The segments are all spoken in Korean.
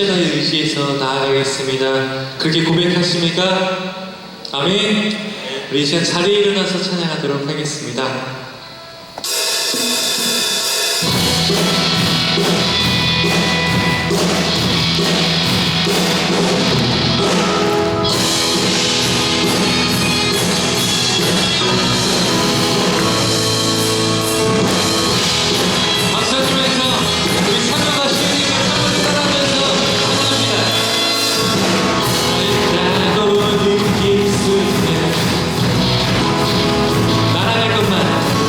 최선을 의지해서 나아가겠습니다. 그렇게 고백하십니까? 아멘. 우리 이제 자리에 일어나서 찬양하도록 하겠습니다. 날아갈 것만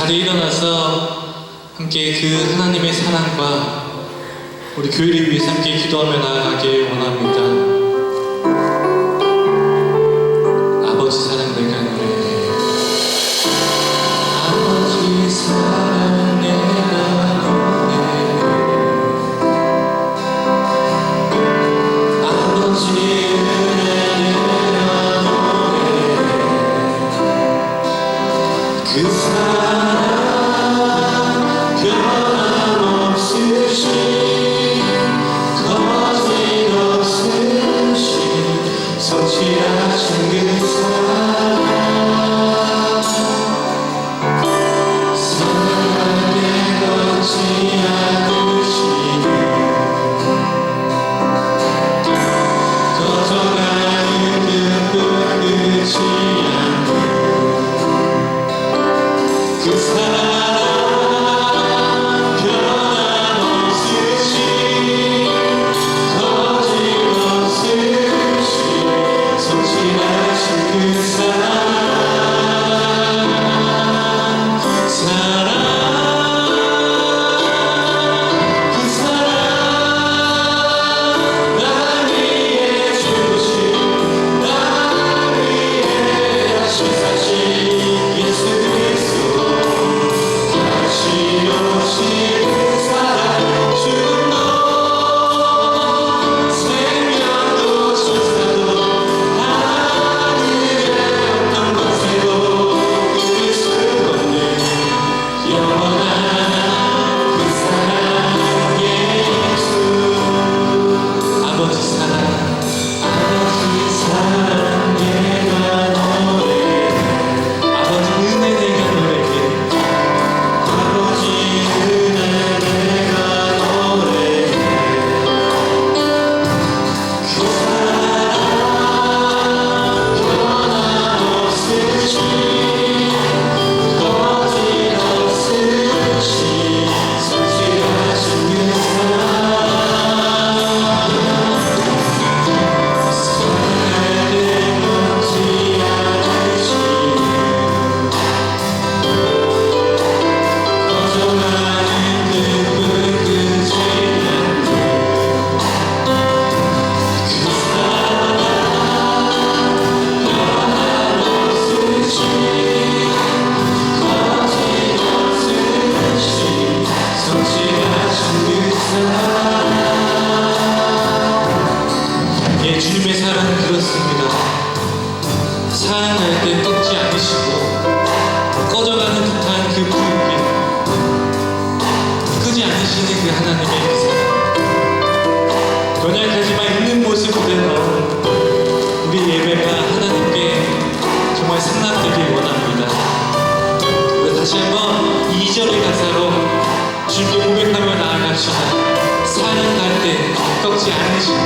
자리에 일어나서 함께 그 하나님의 사랑과 우리 교회를 위해서 함께 기도하며 나아가길 원합니다. 아버지 사랑 내가 노래해. 아버지 사랑 내가 노래해. 아버지 은혜 내가 노래해. 그 사랑 변함없으신 성취하신 그 사랑 사랑에 걷지 않으시니 꺼져가는 그 불 끄지 않는 그 사랑 주님의 사랑은 그렇습니다. 사랑할 때 꺾지 않으시고 꺼져가는 듯한 그 불빛 끄지 않으시는 그 하나님의 그 사랑 연약하지만 있는 모습 그대로 우리 예배가 하나님께 정말 상납되길 원합니다. 다시 한번 2절의 가사로 주님께 고백하며 나아갑시다. 사랑할 때 꺾지 않으시고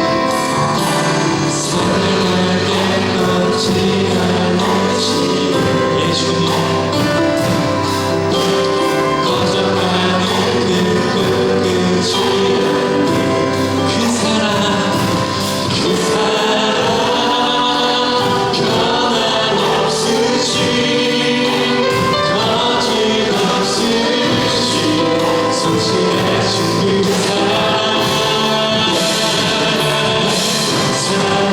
사랑할 때 꺾지 않으시니 예수님 꺼져가는 그 불 끄지 않는 그 사랑 변함없으신 거짓없으신 성실하신 그 사랑 사랑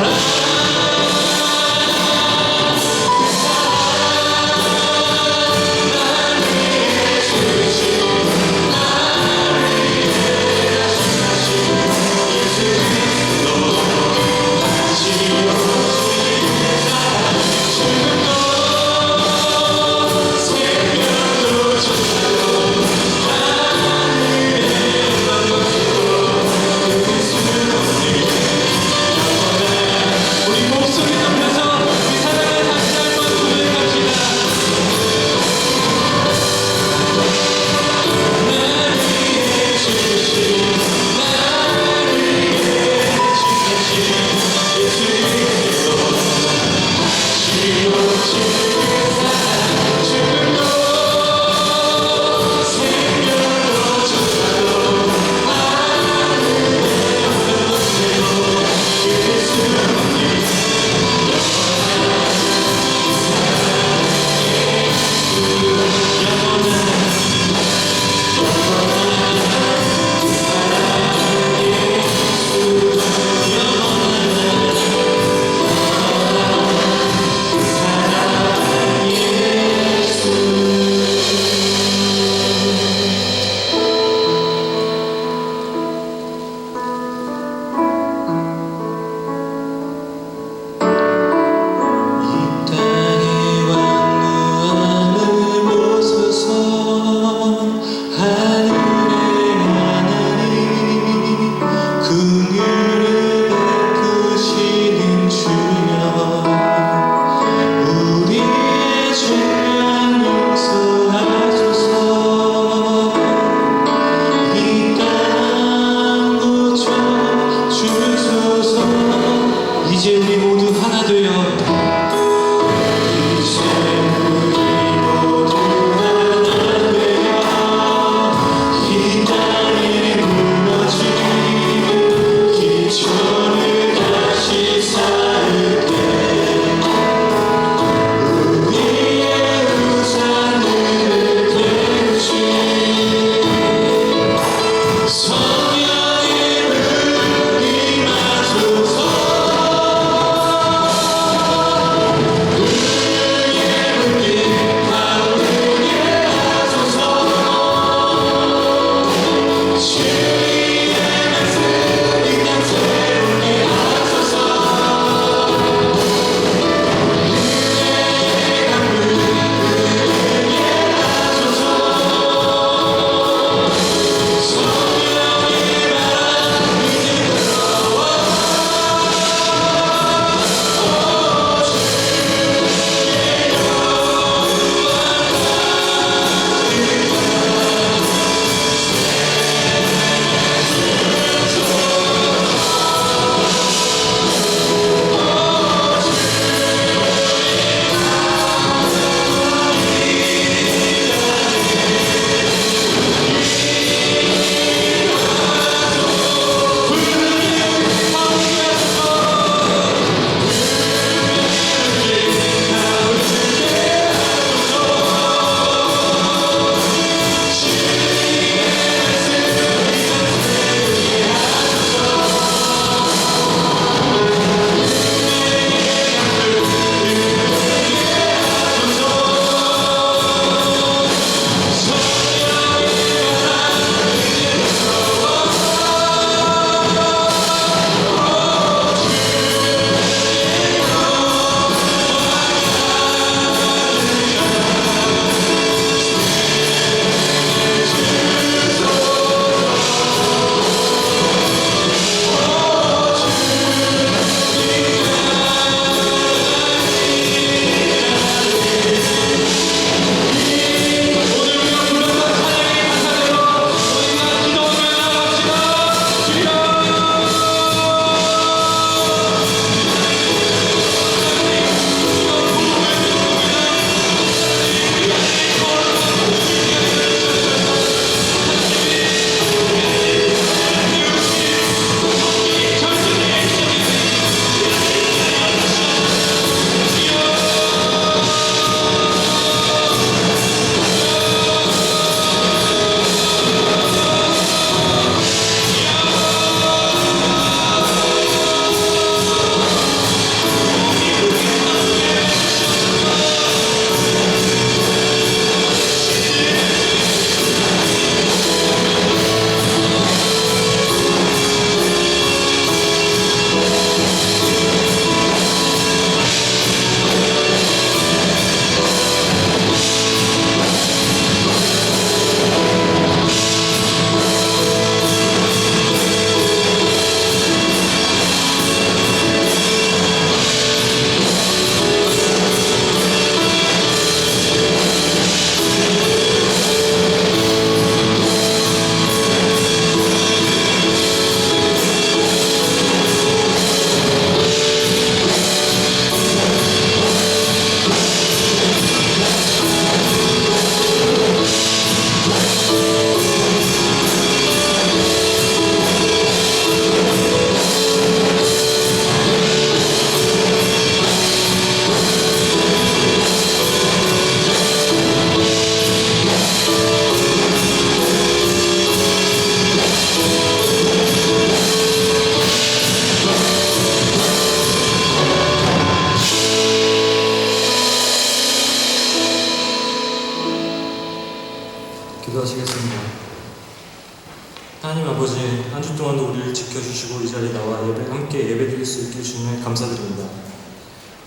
하나님 아버지, 한 주 동안도 우리를 지켜주시고 이 자리에 나와 함께 예배드릴 수 있게 주님에 감사드립니다.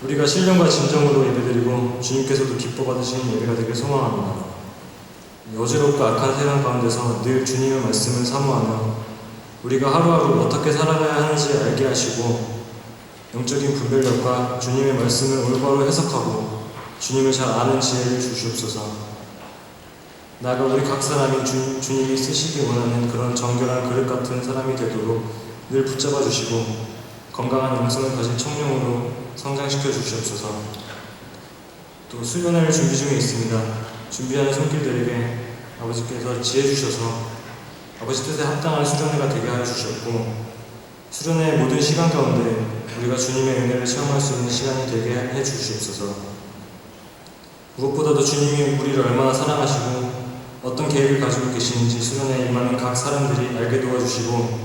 우리가 신령과 진정으로 예배드리고 주님께서도 기뻐 받으시는 예배가 되길 소망합니다. 어지럽고 악한 세상 가운데서 늘 주님의 말씀을 사모하며 우리가 하루하루 어떻게 살아가야 하는지 알게 하시고 영적인 분별력과 주님의 말씀을 올바로 해석하고 주님을 잘 아는 지혜를 주시옵소서. 나아가 우리 각 사람이 주님이 쓰시기 원하는 그런 정결한 그릇 같은 사람이 되도록 늘 붙잡아 주시고 건강한 영성을 가진 청년으로 성장시켜 주시옵소서. 또 수련회를 준비 중에 있습니다. 준비하는 손길들에게 아버지께서 지혜 주셔서 아버지 뜻에 합당한 수련회가 되게 하여 주셨고 수련회의 모든 시간 가운데 우리가 주님의 은혜를 체험할 수 있는 시간이 되게 해 주시옵소서. 무엇보다도 주님이 우리를 얼마나 사랑하시고 어떤 계획을 가지고 계시는지 수련회에 임하는 각 사람들이 알게 도와주시고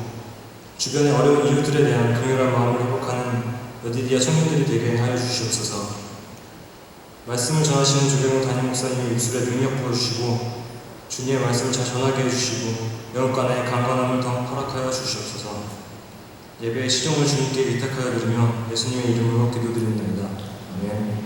주변의 어려운 이웃들에 대한 긍휼한 마음을 회복하는 여디디아 청년들이 되게 하여 주시옵소서. 말씀을 전하시는 조경호 담임 목사님의 입술에 능력 부어주시고 주님의 말씀을 잘 전하게 해주시고 영업관의 강건함을 더 허락하여 주시옵소서. 예배의 시종을 주님께 위탁하여 드리며 예수님의 이름으로 기도드립니다. 아멘.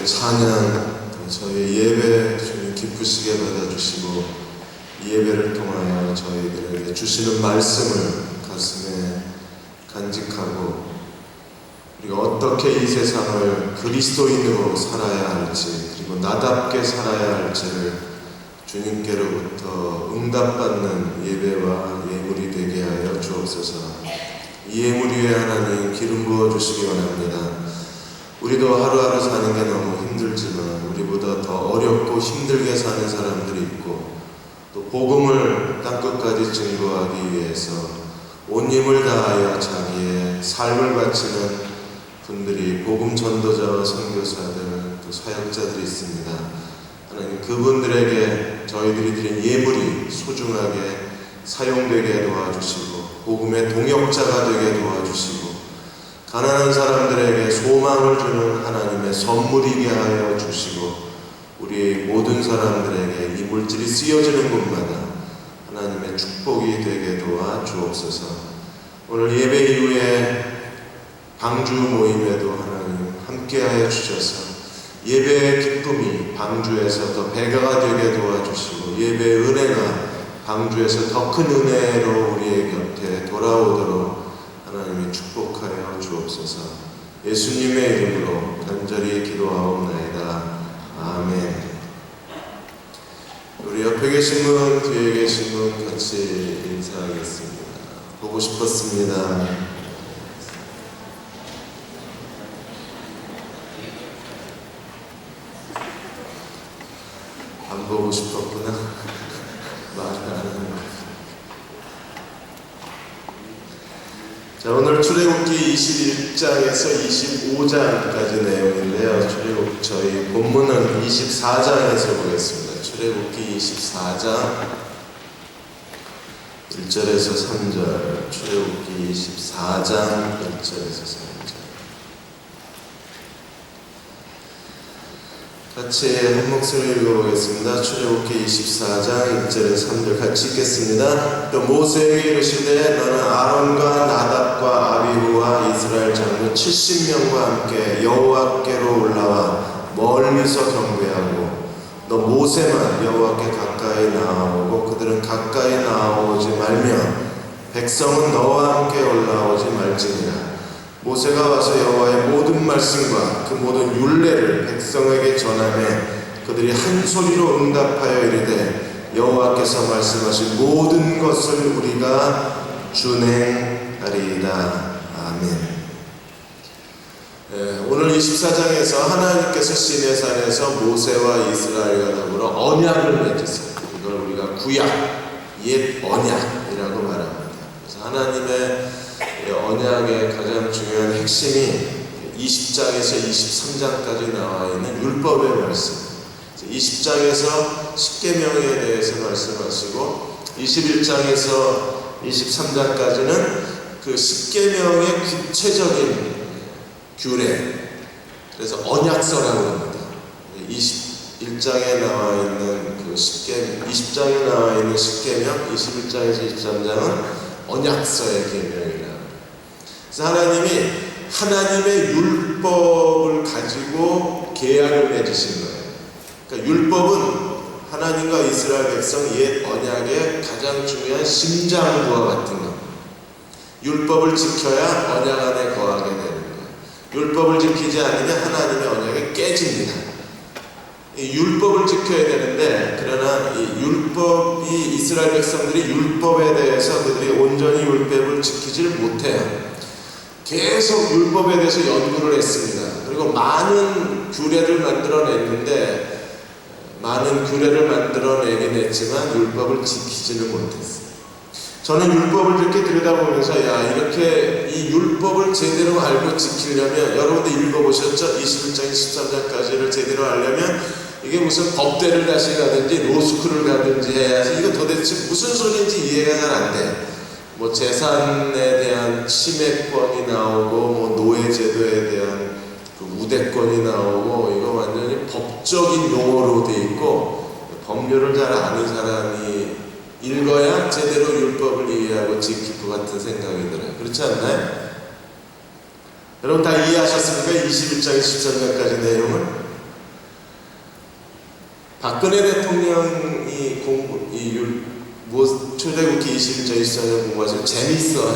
찬양, 또 저희의 예배 주님 기쁘시게 받아주시고 이 예배를 통하여 저희들에게 주시는 말씀을 가슴에 간직하고 우리가 어떻게 이 세상을 그리스도인으로 살아야 할지 그리고 나답게 살아야 할지를 주님께로부터 응답받는 예배와 예물이 되게 하여 주옵소서. 이 예물 위에 하나님 기름 부어 주시기 원합니다. 우리도 하루하루 사는 게 너무 힘들지만 우리보다 더 어렵고 힘들게 사는 사람들이 있고 또 복음을 땅끝까지 증거하기 위해서 온 힘을 다하여 자기의 삶을 바치는 분들이 복음 전도자와 선교사들 또 사역자들이 있습니다. 하나님 그분들에게 저희들이 드린 예물이 소중하게 사용되게 도와주시고 복음의 동역자가 되게 도와주시고 가난한 사람들에게 소망을 주는 하나님의 선물이게 하여 주시고 우리 모든 사람들에게 이 물질이 쓰여지는 곳마다 하나님의 축복이 되게 도와주옵소서. 오늘 예배 이후에 방주 모임에도 하나님 함께하여 주셔서 예배의 기쁨이 방주에서 더 배가가 되게 도와주시고 예배의 은혜가 방주에서 더 큰 은혜로 우리의 곁에 돌아오도록 하나님이 축복하여 주옵소서. 예수님의 이름으로 간절히 기도하옵나이다. 아멘. 우리 옆에 계신 분, 뒤에 계신 분 같이 인사하겠습니다. 보고 싶었습니다. 안 보고 싶었구나. 말을 안 하는 거. 자, 오늘 출애굽기 21장에서 25장까지 내용인데요. 출애굽 저희 본문은 24장에서 보겠습니다. 출애굽기 24장 1절에서 3절, 출애굽기 24장 1절에서 3절. 같이 한 목소리 읽어보겠습니다. 출애굽기 24장 1절에서 3절 같이 읽겠습니다. 또 모세에게 이르시되 너는 아론과 나답과 아비후와 이스라엘 장로 70명과 함께 여호와께로 올라와 멀리서 경배하고 너 모세만 여호와께 가까이 나아오고 그들은 가까이 나아오지 말며 백성은 너와 함께 올라오지 말지니라. 모세가 와서 여호와의 모든 말씀과 그 모든 율례를 백성에게 전하며 그들이 한 소리로 응답하여 이르되 여호와께서 말씀하신 모든 것을 우리가 준행하리이다. 아멘. 오늘 24장에서 하나님께서 시내산에서 모세와 이스라엘과 더불어 언약을 맺으세요. 이걸 우리가 구약, 옛 언약이라고 말합니다. 그래서 하나님의 언약의 가장 중요한 핵심이 20장에서 23장까지 나와 있는 율법의 말씀. 20장에서 십계명에 대해서 말씀하시고 21장에서 23장까지는 그 십계명의 구체적인 규례, 그래서 언약서라고 합니다. 21장에 나와 있는 그 십계명, 20장에 나와 있는 십계명, 21장에서 23장은 언약서의 계명이라. 그래서 하나님이 하나님의 율법을 가지고 계약을 맺으신 거예요. 그러니까 율법은 하나님과 이스라엘 백성 옛 언약의 가장 중요한 심장부와 같은 겁니다. 율법을 지켜야 언약 안에 거하게 되는 거예요. 율법을 지키지 않으면 하나님의 언약이 깨집니다. 이 율법을 지켜야 되는데 그러나 이 율법이 이스라엘 백성들이 율법에 대해서 그들이 온전히 율법을 지키지를 못해요. 계속 율법에 대해서 연구를 했습니다. 그리고 많은 규례를 만들어냈는데 많은 규례를 만들어내긴 했지만 율법을 지키지는 못했어요. 저는 율법을 이렇게 들여다보면서 야 이렇게 이 율법을 제대로 알고 지키려면 여러분들 읽어보셨죠? 21장 13장까지를 제대로 알려면 이게 무슨 법대를 다시 가든지 로스쿨을 가든지 해야지 이거 도대체 무슨 소리인지 이해가 잘 안 돼. 뭐 재산에 대한 침해권이 나오고 뭐 노예제도에 대한 그 우대권이 나오고 이거 완전히 법적인 용어로 돼 있고 법률을 잘 아는 사람이 읽어야 제대로 율법을 이해하고 지킬 것 같은 생각이 들어요. 그렇지 않나요? 여러분 다 이해하셨습니까? 21장 13장까지 내용을? 박근혜 대통령이 출애굽기 21장 24절 공부하시면 재미있어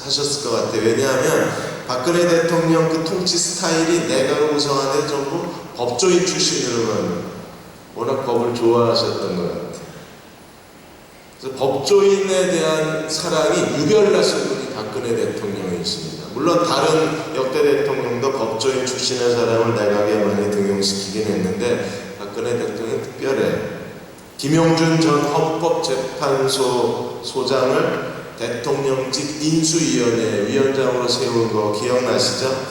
하셨을 것 같아요. 왜냐하면 박근혜 대통령 그 통치 스타일이 내각을 구성하는 전부 법조인 출신으로만 워낙 법을 좋아하셨던 것 같아요. 그래서 법조인에 대한 사랑이 유별나신 분이 박근혜 대통령이십니다. 물론 다른 역대 대통령도 법조인 출신의 사람을 내각에 많이 등용시키긴 했는데 박근혜 대통령이 특별해. 김용준 전 헌법재판소 소장을 대통령직 인수위원회 위원장으로 세운 거 기억나시죠?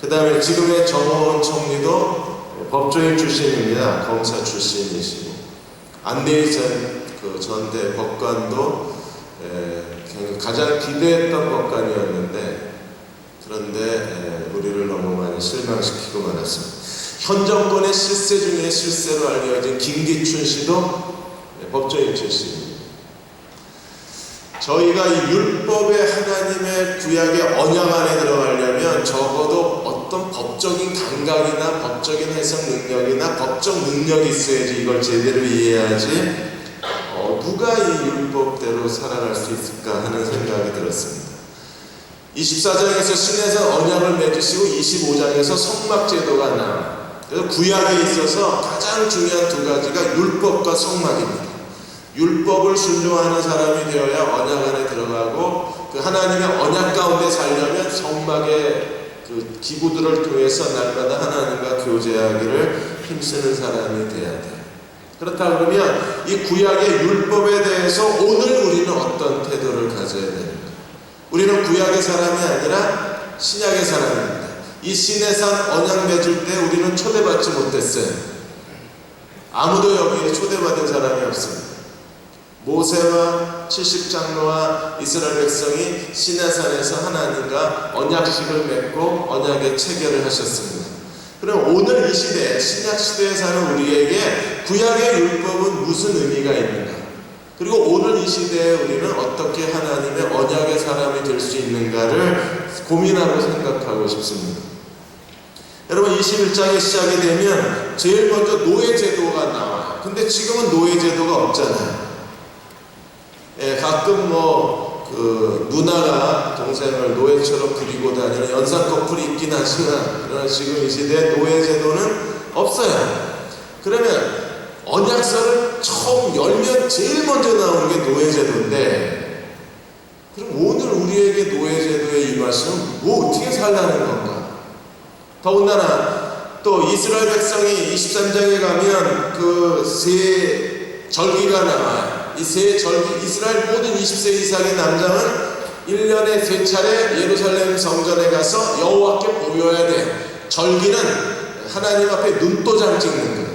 그 다음에 지금의 정호원 총리도 법조인 출신입니다. 검사 출신이시고 안대희 전 대법관도 가장 기대했던 법관이었는데 그런데 우리를 너무 많이 실망시키고 말았습니다. 현 정권의 실세 중에 실세로 알려진 김기춘 씨도 법조인 출신입니다. 저희가 이 율법의 하나님의 구약의 언약 안에 들어가려면 적어도 어떤 법적인 감각이나 법적인 해석 능력이나 법적 능력이 있어야지 이걸 제대로 이해해야지 누가 이 율법대로 살아갈 수 있을까 하는 생각이 들었습니다. 24장에서 신에서 언약을 맺으시고 25장에서 성막제도가 나와요. 그래서 구약에 있어서 가장 중요한 두 가지가 율법과 성막입니다. 율법을 순종하는 사람이 되어야 언약 안에 들어가고 그 하나님의 언약 가운데 살려면 성막의 그 기구들을 통해서 날마다 하나님과 교제하기를 힘쓰는 사람이 돼야 돼요. 그렇다 그러면 이 구약의 율법에 대해서 오늘 우리는 어떤 태도를 가져야 됩니까? 우리는 구약의 사람이 아니라 신약의 사람입니다. 이 신의 산 언약 맺을 때 우리는 초대받지 못했어요. 아무도 여기에 초대받은 사람이 없습니다. 모세와 70장로와 이스라엘 백성이 신의 산에서 하나님과 언약식을 맺고 언약의 체결을 하셨습니다. 그럼 오늘 이 시대, 신약 시대에 사는 우리에게 구약의 율법은 무슨 의미가 있는가? 그리고 오늘 이 시대에 우리는 어떻게 하나님의 언약의 사람이 될 수 있는가를 고민하고 생각하고 싶습니다. 여러분 21장에 시작이 되면 제일 먼저 노예제도가 나와요. 근데 지금은 노예제도가 없잖아요. 가끔 누나가 동생을 노예처럼 부리고 다니는 연상 커플이 있긴 하지만 그러나 지금 이 시대에 노예제도는 없어요. 그러면 언약서를 처음 열면 제일 먼저 나오는 게 노예제도인데 그럼 오늘 우리에게 노예제도에 임하시면 어떻게 살라는 건가? 더군다나 또 이스라엘 백성이 23장에 가면 그 세 절기가 나와요. 이 세 절기, 이스라엘 모든 20세 이상의 남자는 1년에 3차례 예루살렘 성전에 가서 여호와께 보여야 돼. 절기는 하나님 앞에 눈도장 찍는 거예요.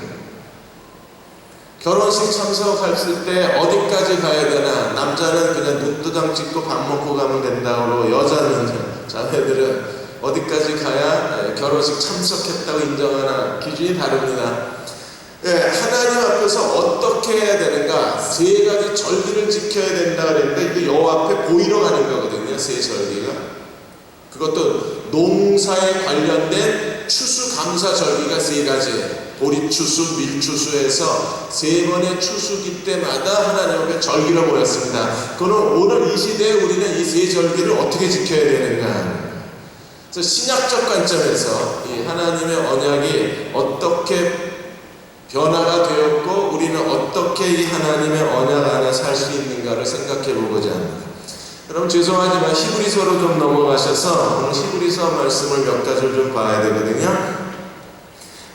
결혼식 참석했을 때 어디까지 가야 되나? 남자는 그냥 눈도장 찍고 밥 먹고 가면 된다고, 여자는, 자매들은 어디까지 가야 결혼식 참석했다고 인정하나? 기준이 다릅니다. 하나님 앞에서 어떻게 해야 되는가? 3가지 절기를 지켜야 된다 그랬는데 이게 여호와 앞에 보이러 가는 거거든요. 3절기가. 그것도 농사에 관련된 추수감사 절기가 3가지예요. 보리추수, 밀추수에서 3번의 추수기 때마다 하나님 앞에 절기로 모였습니다. 그럼 오늘 이 시대에 우리는 이 3절기를 어떻게 지켜야 되는가? 그래서 신약적 관점에서 이 하나님의 언약이 어떻게 변화가 되었고 우리는 어떻게 이 하나님의 언약 안에 살 수 있는가를 생각해 보고자 합니다. 여러분 죄송하지만 히브리서로 좀 넘어가셔서 오늘 히브리서 말씀을 몇 가지를 좀 봐야 되거든요.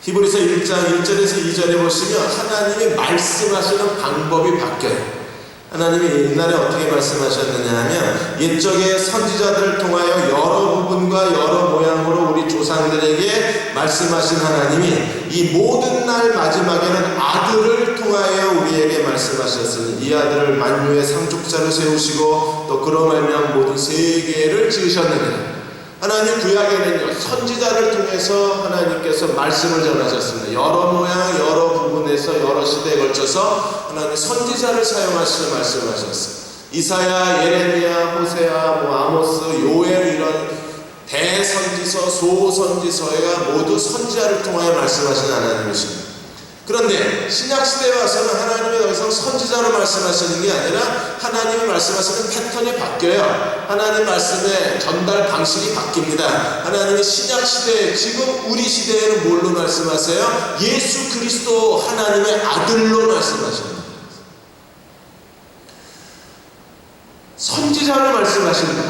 히브리서 1장 1절에서 2절에 보시면 하나님이 말씀하시는 방법이 바뀌어요. 하나님이 옛날에 어떻게 말씀하셨느냐 하면 옛적에 선지자들을 통하여 여러 부분과 여러 모양으로 우리 조상들에게 말씀하신 하나님이 이 모든 날 마지막에는 아들을 통하여 우리에게 말씀하셨으니 이 아들을 만유의 상속자로 세우시고 또 그로 말미암아 모든 세계를 지으셨느니라. 하나님 구약에는요 선지자를 통해서 하나님께서 말씀을 전하셨습니다. 여러 모양 여러 부분에서 여러 시대에 걸쳐서 하나님 선지자를 사용하시며 말씀하셨어요. 이사야, 예레미야, 호세아, 아모스, 요엘 이런 대선지서, 소선지서가 모두 선지자를 통하여 말씀하신 하나님이십니다. 그런데 신약시대에 와서는 하나님이 더 이상 선지자로 말씀하시는 게 아니라 하나님이 말씀하시는 패턴이 바뀌어요. 하나님 말씀의 전달 방식이 바뀝니다. 하나님이 신약시대에, 지금 우리 시대에는 뭘로 말씀하세요? 예수 그리스도 하나님의 아들로 말씀하십니다. 선지자로 말씀하신다.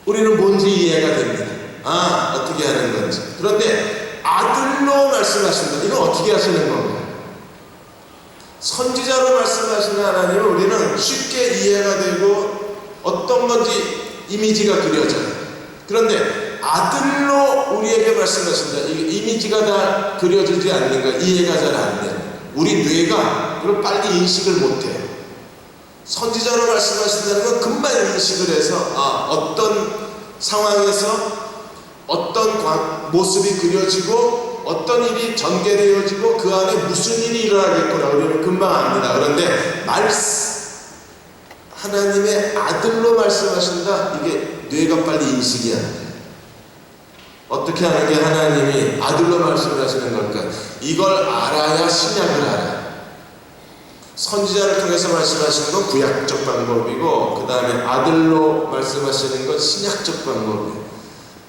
우리는 뭔지 이해가 됩니다. 어떻게 하는 건지. 그런데 아들로 말씀하신다. 이건 어떻게 하시는 건가요? 선지자로 말씀하시는 하나님은 우리는 쉽게 이해가 되고 어떤 건지 이미지가 그려져요. 그런데 아들로 우리에게 말씀하신다. 이 이미지가 다 그려지지 않는가, 이해가 잘 안 돼요. 우리 뇌가 그걸 빨리 인식을 못해요. 선지자로 말씀하신다는 건 금방 인식을 해서 어떤 상황에서 어떤 모습이 그려지고 어떤 일이 전개되어지고 그 안에 무슨 일이 일어나겠구나 우리는 금방 압니다. 그런데 하나님의 아들로 말씀하신다, 이게 뇌가 빨리 인식이 안 돼요. 어떻게 하는 게 하나님이 아들로 말씀하시는 걸까? 이걸 알아야 신약을 알아요. 선지자를 통해서 말씀하시는 건 구약적 방법이고, 그 다음에 아들로 말씀하시는 건 신약적 방법이에요.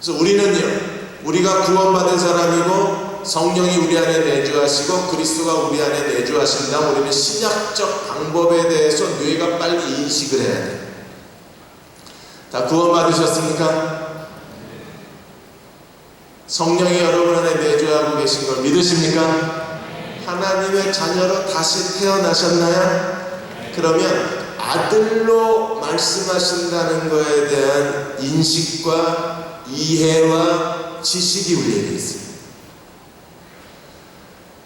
그래서 우리는요, 우리가 구원받은 사람이고 성령이 우리 안에 내주하시고 그리스도가 우리 안에 내주하신다면 우리는 신약적 방법에 대해서 뇌가 빨리 인식을 해야 돼요. 다 구원받으셨습니까? 성령이 여러분 안에 내주하고 계신 걸 믿으십니까? 하나님의 자녀로 다시 태어나셨나요? 그러면 아들로 말씀하신다는 것에 대한 인식과 이해와 지식이 우리에게 있습니다.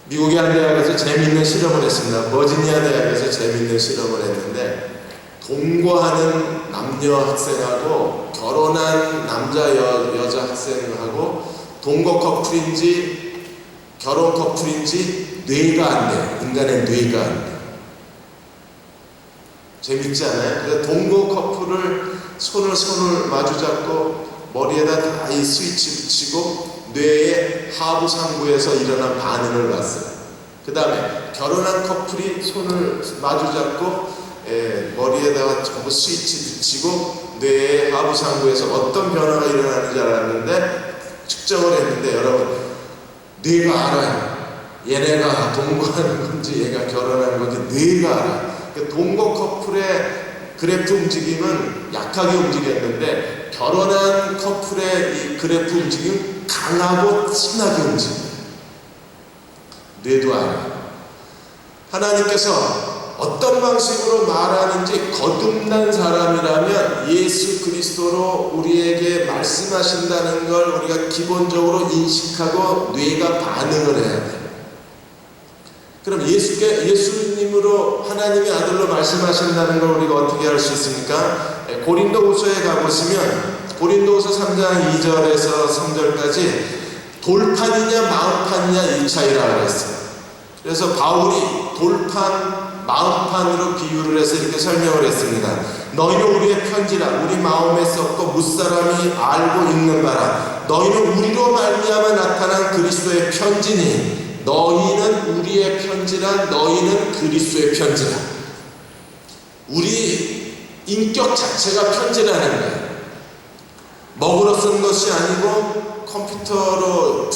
미국의 한 대학에서 재미있는 실험을 했습니다. 버지니아 대학에서 재미있는 실험을 했는데, 동거하는 남녀 학생하고 결혼한 남자 여자 학생하고 동거 커플인지 결혼 커플인지 뇌가 안 돼요. 인간의 뇌가 안 돼요. 재밌지 않아요? 그래서 동거 커플을 손을 마주 잡고 머리에다 다 이 스위치 붙이고 뇌의 하부 상부에서 일어난 반응을 봤어요. 그 다음에 결혼한 커플이 손을 마주 잡고 머리에다가 전부 스위치 붙이고 뇌의 하부 상부에서 어떤 변화가 일어나는지 알았는데, 측정을 했는데 여러분, 뇌가 알아요. 얘네가 동거하는 건지 얘가 결혼하는 건지 뇌가 알아요. 동거 커플의 그래프 움직임은 약하게 움직였는데 결혼한 커플의 이 그래프 움직임 강하고 진하게 움직여요. 뇌도 알아요. 하나님께서 어떤 방식으로 말하는지 거듭난 사람이라면 예수 그리스도로 우리에게 말씀하신다는 걸 우리가 기본적으로 인식하고 뇌가 반응을 해야 돼요. 그럼 예수님으로 하나님의 아들로 말씀하신다는 걸 우리가 어떻게 할 수 있습니까? 고린도후서에 가보시면 고린도후서 3장 2절에서 3절까지 돌판이냐 마음판이냐 이 차이라고 했어요. 그래서 바울이 돌판, 마음판으로 비유를 해서 이렇게 설명을 했습니다. 너희는 우리의 편지라, 우리 마음에 썩고 무사람이 알고 있는 바라. 너희는 우리로 말미암아 나타난 그리스도의 편지니 너희는 우리의 편지라, 너희는 그리스도의 편지라. 우리 인격 자체가 편지라는 거예요. 먹으러 쓴 것이 아니고 컴퓨터로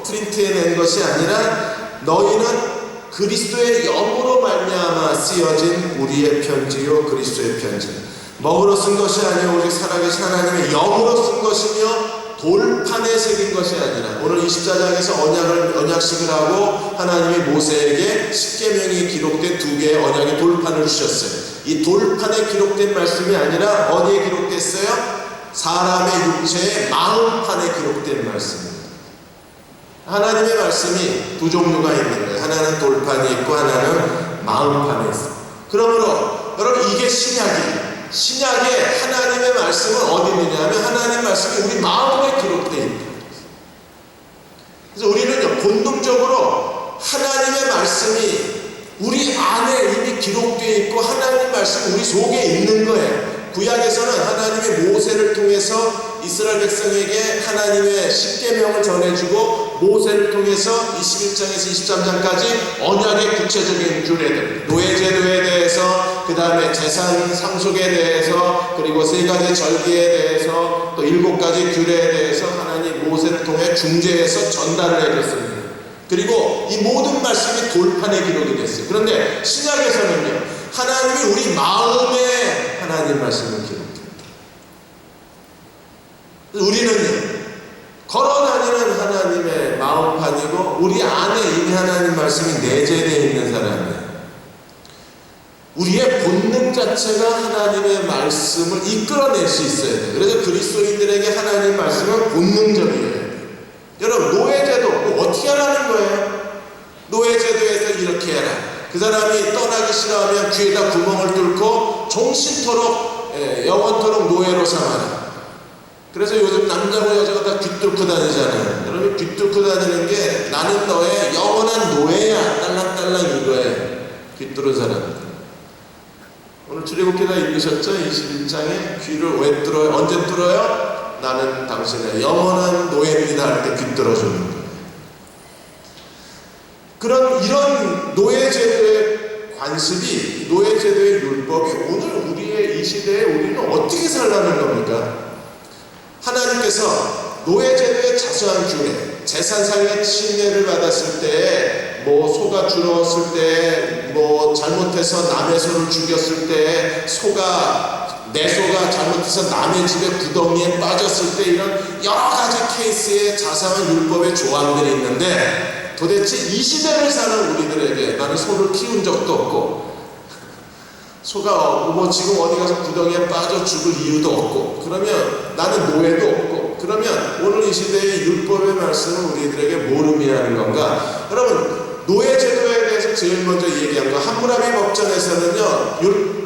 프린트해낸 것이 아니라 너희는 그리스도의 영으로 말미암아 쓰여진 우리의 편지요 그리스도의 편지. 먹으러 쓴 것이 아니요 오직 살아계신 하나님의 영으로 쓴 것이며 돌판에 새긴 것이 아니라, 오늘 24장에서 언약식을 하고 하나님이 모세에게 십계명이 기록된 2개의 언약의 돌판을 주셨어요. 이 돌판에 기록된 말씀이 아니라 어디에 기록됐어요? 사람의 육체의 마음판에 기록된 말씀입니다. 하나님의 말씀이 두 종류가 있는 거예요. 하나는 돌판이 있고 하나는 마음판에 있어요. 그러므로 여러분, 이게 신약이에요. 신약에 하나님의 말씀은 어디 있느냐 하면 하나님의 말씀이 우리 마음에 기록되어 있다. 그래서 우리는요, 본능적으로 하나님의 말씀이 우리 안에 이미 기록되어 있고 하나님의 말씀이 우리 속에 있는 거예요. 구약에서는 하나님의 모세를 통해서 이스라엘 백성에게 하나님의 십계명을 전해주고 모세를 통해서 21장에서 23장까지 언약의 구체적인 규례들, 노예제도에 대해서, 그 다음에 재산 상속에 대해서, 그리고 3가지 절기에 대해서, 또 7가지 규례에 대해서 하나님 모세를 통해 중재해서 전달을 해줬습니다. 그리고 이 모든 말씀이 돌판에 기록이 됐어요. 그런데 신약에서는요, 하나님이 우리 마음에 하나님 말씀을 기록합니다. 우리는요, 걸어다니는 하나님의 마음판이고 우리 안에 이미 하나님 말씀이 내재되어 있는 사람이에요. 우리의 본능 자체가 하나님의 말씀을 이끌어낼 수 있어야 돼요. 그래서 그리스도인들에게 하나님 말씀은 본능적이에요. 여러분, 노예제도 어떻게 하라는 거예요? 노예제도에서 이렇게 해라. 그 사람이 떠나기 싫어하면 귀에다 구멍을 뚫고 종신토록, 영원토록 노예로 삼아라. 그래서 요즘 남자고 여자가 다 귀 뚫고 다니잖아요. 여러분, 귀 뚫고 다니는 게 나는 너의 영원한 노예야, 딸랑딸랑 이거예요. 귀 뚫은 사람. 오늘 출애굽기다 읽으셨죠? 21장에 귀를 왜 뚫어요? 언제 뚫어요? 나는 당신의 영원한 노예입니다. 할 때 귀 뚫어주는 거예요. 이런 노예제도의 관습이, 노예제도의 율법이 오늘 우리의 이 시대에 우리는 어떻게 살라는 겁니까? 하나님께서 노예제도의 자세한 규례, 재산상의 침해를 받았을 때, 소가 줄었을 때, 잘못해서 남의 소를 죽였을 때, 내 소가 잘못해서 남의 집의 구덩이에 빠졌을 때, 이런 여러 가지 케이스의 자세한 율법의 조항들이 있는데, 도대체 이 시대를 사는 우리들에게, 나는 소를 키운 적도 없고, 소가 지금 어디 가서 구덩이에 빠져 죽을 이유도 없고, 그러면 나는 노예도 없고, 그러면 오늘 이 시대의 율법의 말씀은 우리들에게 뭘 의미하는 건가? 여러분, 노예제도에 대해서 제일 먼저 얘기한 거, 함무라비 법전에서는요,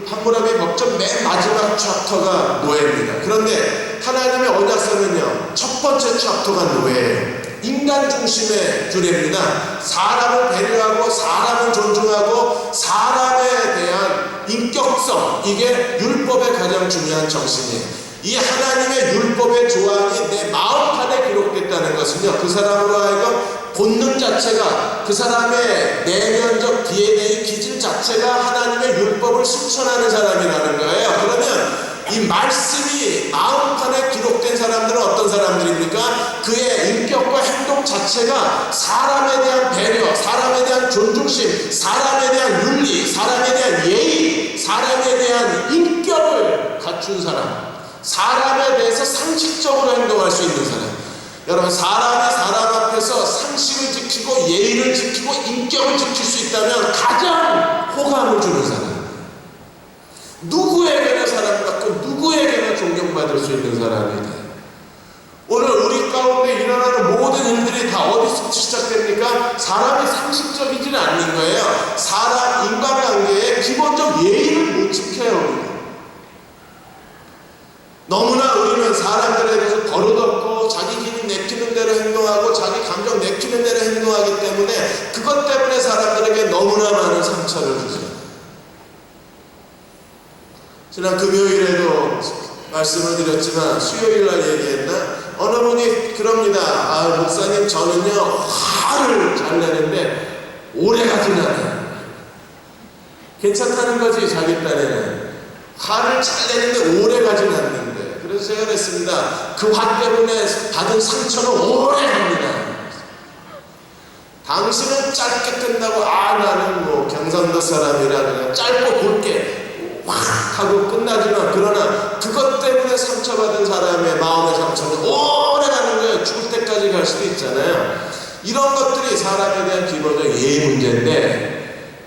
함무라비 법전 맨 마지막 챕터가 노예입니다. 그런데 하나님의 언약서는요, 첫 번째 챕터가 노예예요. 인간 중심의 규례입니다. 사람을 배려하고 사람을 존중하고 사람에 대한 인격성, 이게 율법의 가장 중요한 정신이에요. 이 하나님의 율법의 조항이 내 마음판에 기록됐다는 것은요, 그 사람으로 하여금 본능 자체가, 그 사람의 내면적 DNA 기질 자체가 하나님의 율법을 실천하는 사람이라는 거예요. 그러면 이 말씀이 마음판에 기록된 사람들은 어떤 사람들입니까? 그의 인격과 행동 자체가 사람에 대한 배려, 사람에 대한 존중심, 사람에 대한 윤리, 사람에 대한 예의, 사람에 대한 인격을 갖춘 사람, 사람에 대해서 상식적으로 행동할 수 있는 사람. 여러분, 사람이 사람 앞에서 상식을 지키고 예의를 지키고 인격을 지킬 수 있다면 가장 호감을 주는 사람, 누구에게나 사랑받고 누구에게나 존경받을 수 있는 사람이 돼요. 오늘 우리 가운데 일어나는 모든 일들이 다 어디서 시작됩니까? 사람이 상식적이지는 않는 거예요. 사람, 인간관계에 기본적 예의를 못 지켜요. 우리가. 너무나 우리는 사람들에 대해서 버릇없고 자기 힘이 내키는 대로 행동하고 자기 감정 내키는 대로 행동하기 때문에 그것 때문에 사람들에게 너무나 많은 상처를 주죠. 지난 금요일에도 말씀을 드렸지만 수요일날 얘기했나? 어느 분이 그럽니다. 목사님, 저는요 화를 잘 내는데 오래가 지나네. 괜찮다는 거지, 자기 딴에는. 화를 잘 내는데 오래가 지났는데. 그래서 제가 그랬습니다. 그 화 때문에 받은 상처는 오래 갑니다. 당신은 짧게 끝나고, 나는 경상도 사람이라 그냥 짧고 굵게 확 하고 끝나지만, 그러나 그것 때문에 상처받은 사람의 마음의 상처는 오래 가는 거예요. 죽을 때까지 갈 수도 있잖아요. 이런 것들이 사람에 대한 기본적 예의 문제인데,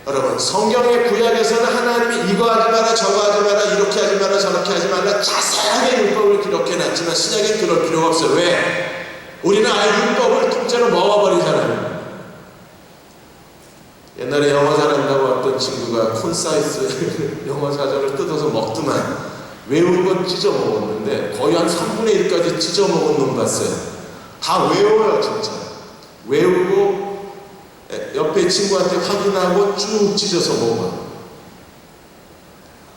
여러분, 성경의 구약에서는 하나님이 이거 하지 마라, 저거 하지 마라, 이렇게 하지 마라, 저렇게 하지 마라 자세하게 율법을 기록해놨지만 신약엔 그럴 필요가 없어요. 왜? 우리는 아예 율법을 통째로 먹어버린 사람입니다. 옛날에 영어 잘한다고 어떤 친구가 콘사이즈 영어 사전을 뜯어서 먹더만 외운 건 찢어 먹었는데 거의 한 3분의 1까지 찢어 먹은 놈 봤어요. 다 외워요, 진짜. 외우고 옆에 친구한테 확인하고 쭉 찢어서 먹어.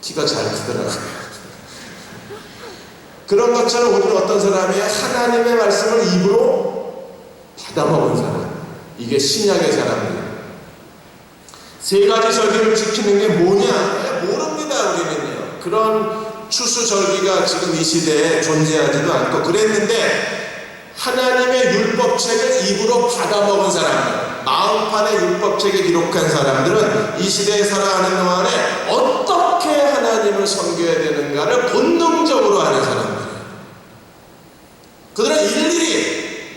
키가 잘 크더라고요. 그런 것처럼 우리는 어떤 사람이에요? 하나님의 말씀을 입으로 받아먹은 사람. 이게 신약의 사람이에요. 세 가지 절기를 지키는 게 뭐냐? 모릅니다, 우리는요. 그런 추수절기가 지금 이 시대에 존재하지도 않고 그랬는데 하나님의 율법책을 입으로 받아먹은 사람들, 마음판에 율법책에 기록한 사람들은 이 시대에 살아가는 동안에 어떻게 하나님을 섬겨야 되는가를 본능적으로 아는 사람들이에요. 그들은 일일이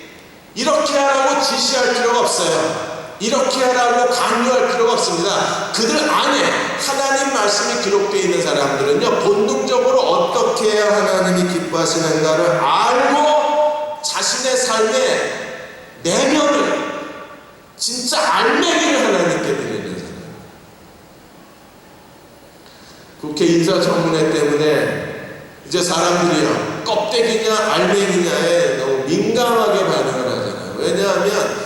이렇게 하라고 지시할 필요가 없어요. 이렇게 하라고 강요할 필요가 없습니다. 그들 안에 하나님 말씀이 기록되어 있는 사람들은요, 본능적으로 어떻게 해야 하나님이 기뻐하시는가를 알고 자신의 삶의 내면을 진짜 알맹이를 하나님께 드리는 사람. 국회 인사청문회 때문에 이제 사람들이요, 껍데기냐 알맹이냐에 너무 민감하게 반응을 하잖아요. 왜냐하면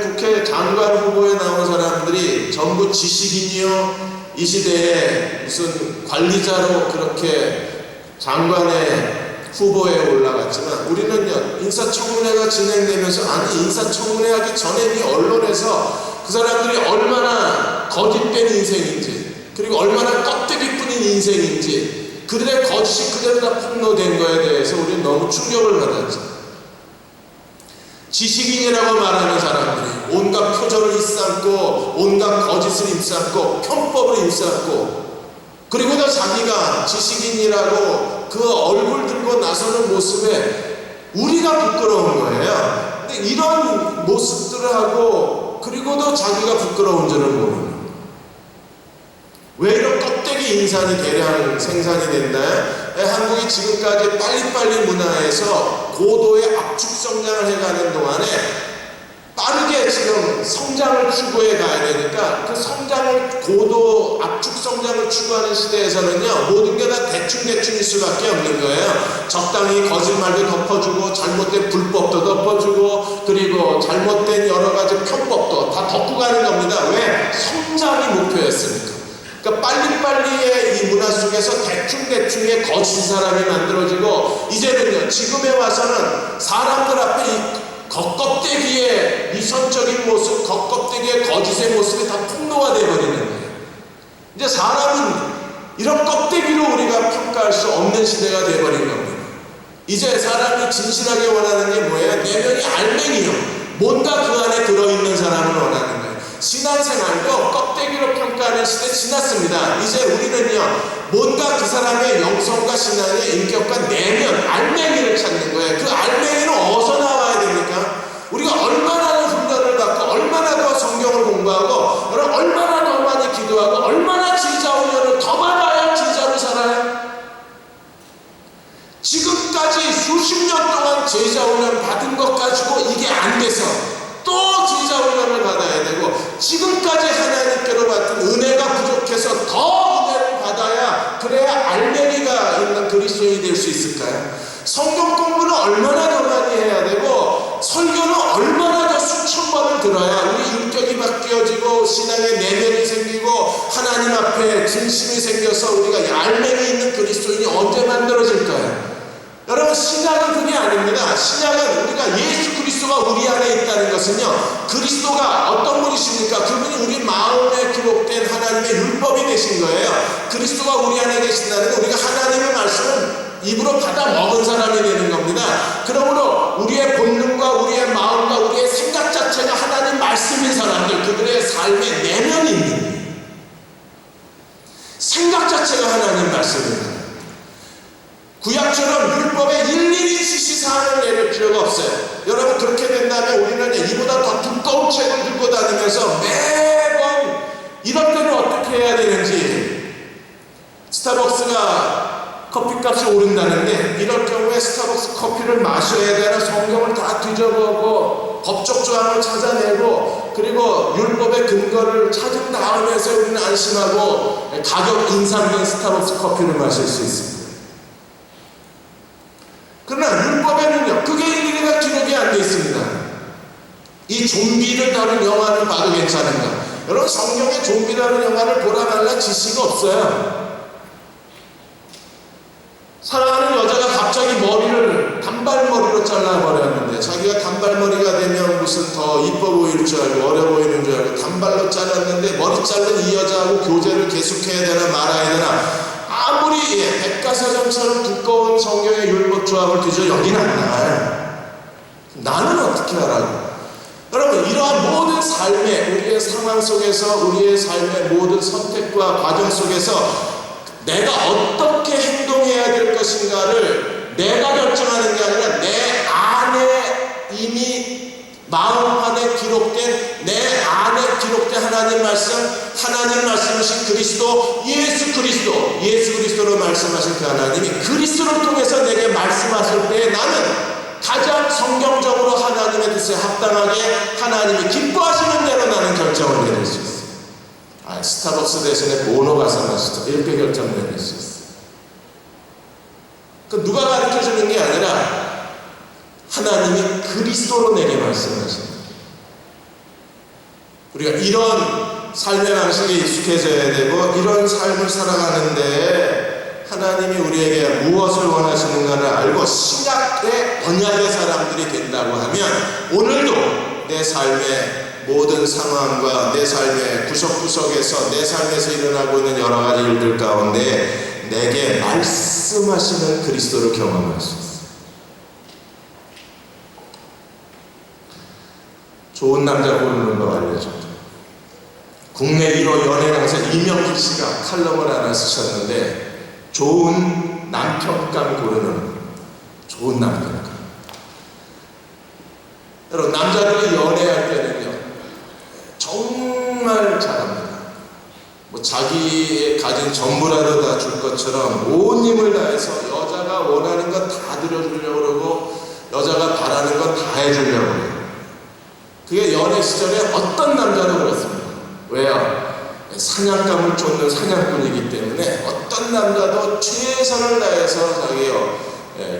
국회 장관 후보에 나온 사람들이 전부 지식인이요, 이 시대에 무슨 관리자로 그렇게 장관의 후보에 올라갔지만 우리는요, 인사청문회가 진행되면서, 아니 인사청문회 하기 전에 이 언론에서 그 사람들이 얼마나 거짓된 인생인지, 그리고 얼마나 껍데기뿐인 인생인지, 그들의 거짓이 그대로 다 폭로된 거에 대해서 우리는 너무 충격을 받았죠. 지식인이라고 말하는 사람들이 온갖 표절을 입삼고 온갖 거짓을 입삼고 편법을 입삼고, 그리고도 자기가 지식인이라고 그 얼굴 들고 나서는 모습에 우리가 부끄러운 거예요. 근데 이런 모습들을 하고 그리고도 자기가 부끄러운 줄을 모르는 거예요. 왜 이런 껍데기 인산이 대량 생산이 됐나요? 한국이 지금까지 빨리빨리 문화에서 고도의 압축 성장을 해가는 동안에 빠르게 지금 성장을 추구해 가야 되니까 그 성장을, 고도 압축 성장을 추구하는 시대에서는요, 모든 게 다 대충대충일 수밖에 없는 거예요. 적당히 거짓말도 덮어주고 잘못된 불법도 덮어주고 그리고 잘못된 여러 가지 편법도 다 덮고 가는 겁니다. 왜? 성장이 목표였으니까. 그러니까 빨리빨리의 이 문화 속에서 대충대충의 거짓 사람이 만들어지고, 이제는요, 지금에 와서는 사람들 앞에 이 겉껍데기의 미선적인 모습, 겉껍데기의 거짓의 모습이 다 폭로가 되어버리는 거예요. 이제 사람은 이런 껍데기로 우리가 평가할 수 없는 시대가 되어버린 겁니다. 이제 사람이 진실하게 원하는 게 뭐예요? 내면이 알맹이요, 뭔가 그 안에 들어있는 사람을 원하는 거예요. 신앙생활도 껍데기로 평가하는 시대 지났습니다. 이제 우리는요, 뭔가 그 사람의 영성과 신앙의 인격과 내면, 알맹이를 찾는 거예요. 그 알맹이는 어디서 나와야 됩니까? 우리가 얼마나 더 훈련을 받고 얼마나 더 성경을 공부하고 얼마나 더 많이 기도하고 얼마나 지자 훈련을 더 받아야 지자로 살아요? 지금까지 수십 년 동안 제자 훈련 받은 것 가지고 이게 안 돼서 또 제자 훈련을 받아야 되고, 지금까지 하나님께로 받은 은혜가 부족해서 더 은혜를 받아야, 그래야 알맹이가 있는 그리스도인이 될 수 있을까요? 성경 공부는 얼마나 더 많이 해야 되고 설교는 얼마나 더 수천 번을 들어야 우리 인격이 바뀌어지고 신앙의 내면이 생기고 하나님 앞에 진심이 생겨서 우리가 알맹이 있는 그리스도인이 언제 만들어질까요? 여러분, 신약은 그게 아닙니다. 신약은 우리가 예수 그리스도가 우리 안에 있다는 것은요, 그리스도가 어떤 분이십니까? 그분이 우리 마음에 기록된 하나님의 율법이 되신 거예요. 그리스도가 우리 안에 계신다는 건 우리가 하나님의 말씀을 입으로 받아 먹은 사람이 되는 겁니다. 그러므로 우리의 본능과 우리의 마음과 우리의 생각 자체가 하나님 말씀인 사람들, 그들의 삶의 내면이 있는 거예요. 생각 자체가 하나님 말씀입니다. 구약처럼 율법에 일일이 지시사항을 내릴 필요가 없어요. 여러분, 그렇게 된다면 우리는 이보다 더 두꺼운 책을 들고 다니면서 매번 이럴 때는 어떻게 해야 되는지, 스타벅스가 커피값이 오른다는데 이럴 경우에 스타벅스 커피를 마셔야 되나 성경을 다 뒤져보고 법적 조항을 찾아내고 그리고 율법의 근거를 찾은 다음에서 우리는 안심하고 가격 인상된 스타벅스 커피를 마실 수 있습니다. 그러나 율법에는요, 그게 일일이 다 기록이 안 돼 있습니다. 이 좀비를 다룬 영화를 봐도 괜찮은가? 여러분, 성경에 좀비 다룬 영화를 보라 말라 지시가 없어요. 사랑하는 여자가 갑자기 머리를 단발머리로 잘라버렸는데 자기가 단발머리가 되면 무슨 더 이뻐 보일 줄 알고 어려 보이는 줄 알고 단발로 잘랐는데 머리 자른 이 여자하고 교제를 계속해야 되나 말아야 되나 아무리 백과사전처럼 두꺼운 성경의 율법조합을 뒤져 여기는 안 나와요. 나는 어떻게 하라고? 여러분 이러한 모든 삶의 우리의 상황 속에서 우리의 삶의 모든 선택과 과정 속에서 내가 어떻게 행동해야 될 것인가를 내가 결정하는 게 아니라 내 안에 이미 마음판에 기록된 내 안에 기록된 하나님 말씀이신 그리스도 예수 그리스도로 말씀하신 그 하나님이 그리스도를 통해서 내게 말씀하실 때 나는 가장 성경적으로 하나님의 뜻에 합당하게 하나님이 기뻐하시는 대로 나는 결정을 내릴 수 있어요. 스타벅스 대신에 모노 가서 마시죠. 이렇게 결정 내릴 수 있어요. 그 누가 가르쳐주는 게 아니라 하나님이 그리스도로 내게 말씀하시는 거예요. 우리가 이런 삶의 방식에 익숙해져야 되고 이런 삶을 살아가는데 하나님이 우리에게 무엇을 원하시는가를 알고 신약의 언약의 사람들이 된다고 하면 오늘도 내 삶의 모든 상황과 내 삶의 구석구석에서 내 삶에서 일어나고 있는 여러 가지 일들 가운데 내게 말씀하시는 그리스도를 경험할 수 있어요. 좋은 남자 고르는 거 알려줬다. 국내 1호 연예 강사 이명길 씨가 칼럼을 하나 쓰셨는데 좋은 남편감 고르는 좋은 남편감. 여러분 남자들이 연애할 때는요 정말 잘합니다. 뭐 자기의 가진 전부라도 다 줄 것처럼 온 힘을 다해서 여자가 원하는 건 다 들어주려고 그러고 여자가 바라는 건 다 해주려고 해요. 그게 연애 시절에 어떤 남자도 그렇습니다. 왜요? 사냥감을 쫓는 사냥꾼이기 때문에 어떤 남자도 최선을 다해서 자기요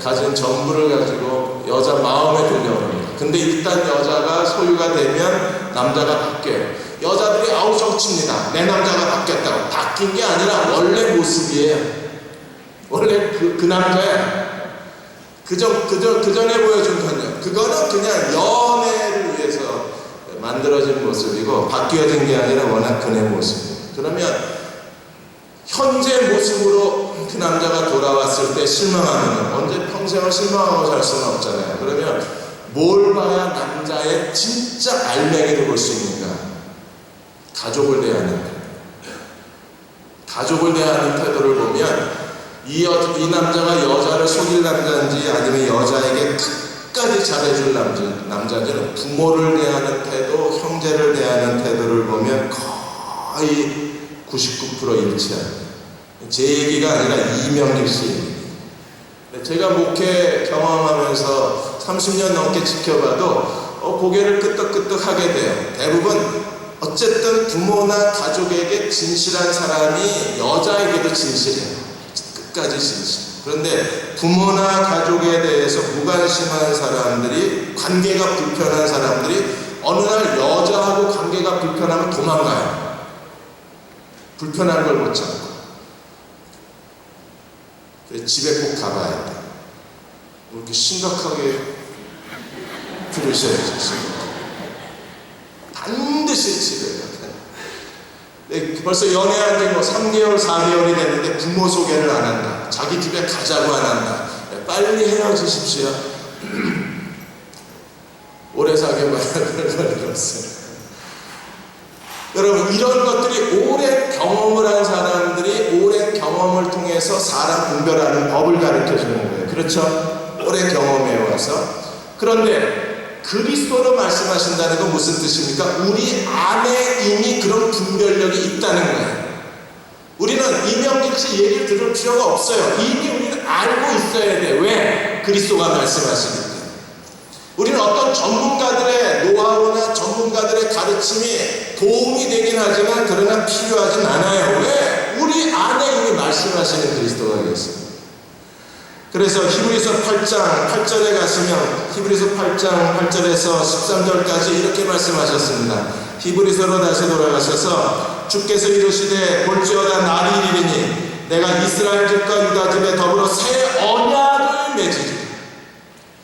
가진 전부를 가지고 여자 마음에 들려고 합니다. 근데 일단 여자가 소유가 되면 남자가 바뀌어요. 여자들이 아우 정치입니다. 내 남자가 바뀌었다고. 바뀐 게 아니라 원래 모습이에요. 원래 그 남자야. 그 전에 보여준 건요. 그거는 그냥 연애를 위해서 만들어진 모습이고 바뀌어진 게 아니라 워낙 그의 모습이에요. 그러면 현재 모습으로 그 남자가 돌아왔을 때 실망하면 언제 평생을 실망하고 살 수는 없잖아요. 그러면 뭘 봐야 남자의 진짜 알맹이를 볼 수 있는가? 가족을 대하는 태도를 보면 이 남자가 여자를 속일 남자인지 아니면 여자에게 끝까지 잘해줄 남자인지는 부모를 대하는 태도, 형제를 대하는 태도를 보면 거의 99% 일치합니다. 제 얘기가 아니라 이명길 씨 얘기입니다. 제가 목회 경험하면서 30년 넘게 지켜봐도 고개를 끄덕끄덕 하게 돼요. 대부분 어쨌든 부모나 가족에게 진실한 사람이 여자에게도 진실해요. 끝까지 진실. 그런데 부모나 가족에 대해서 무관심한 사람들이, 관계가 불편한 사람들이 어느 날 여자하고 관계가 불편하면 도망가요. 불편한 걸 못 참고. 그래서 집에 꼭 가봐야 돼. 이렇게 심각하게 들으셔야죠. 반드시 집에 가요. 벌써 연애한 지 3개월, 4개월이 됐는데 부모 소개를 안 한다. 자기 집에 가자고 안 한다. 빨리 헤어지십시오. 오래 사귀어봐야 별말이 없어요. 여러분 이런 것들이 오랜 경험을 한 사람들이 오랜 경험을 통해서 사람 분별하는 법을 가르쳐주는 거예요. 그렇죠? 오랜 경험해 와서. 그런데 그리스도로 말씀하신다는 건 무슨 뜻입니까? 우리 안에 이미 그런 분별력이 있다는 거예요. 우리는 이명길 씨 얘기를 들을 필요가 없어요. 이미 우리는 알고 있어야 돼. 왜? 그리스도가 말씀하시니까. 우리는 어떤 전문가들의 노하우나 전문가들의 가르침이 도움이 되긴 하지만 그러나 필요하진 않아요. 왜? 우리 안에 이미 말씀하시는 그리스도가 계십니다. 그래서 히브리서 8장 8절에 가시면 히브리서 8장 8절에서 13절까지 이렇게 말씀하셨습니다. 히브리서로 다시 돌아가셔서 주께서 이르시되 볼지어다 날이 이르리니 내가 이스라엘 집과 유다 집에 더불어 새 언약을 하나님은 맺으리라.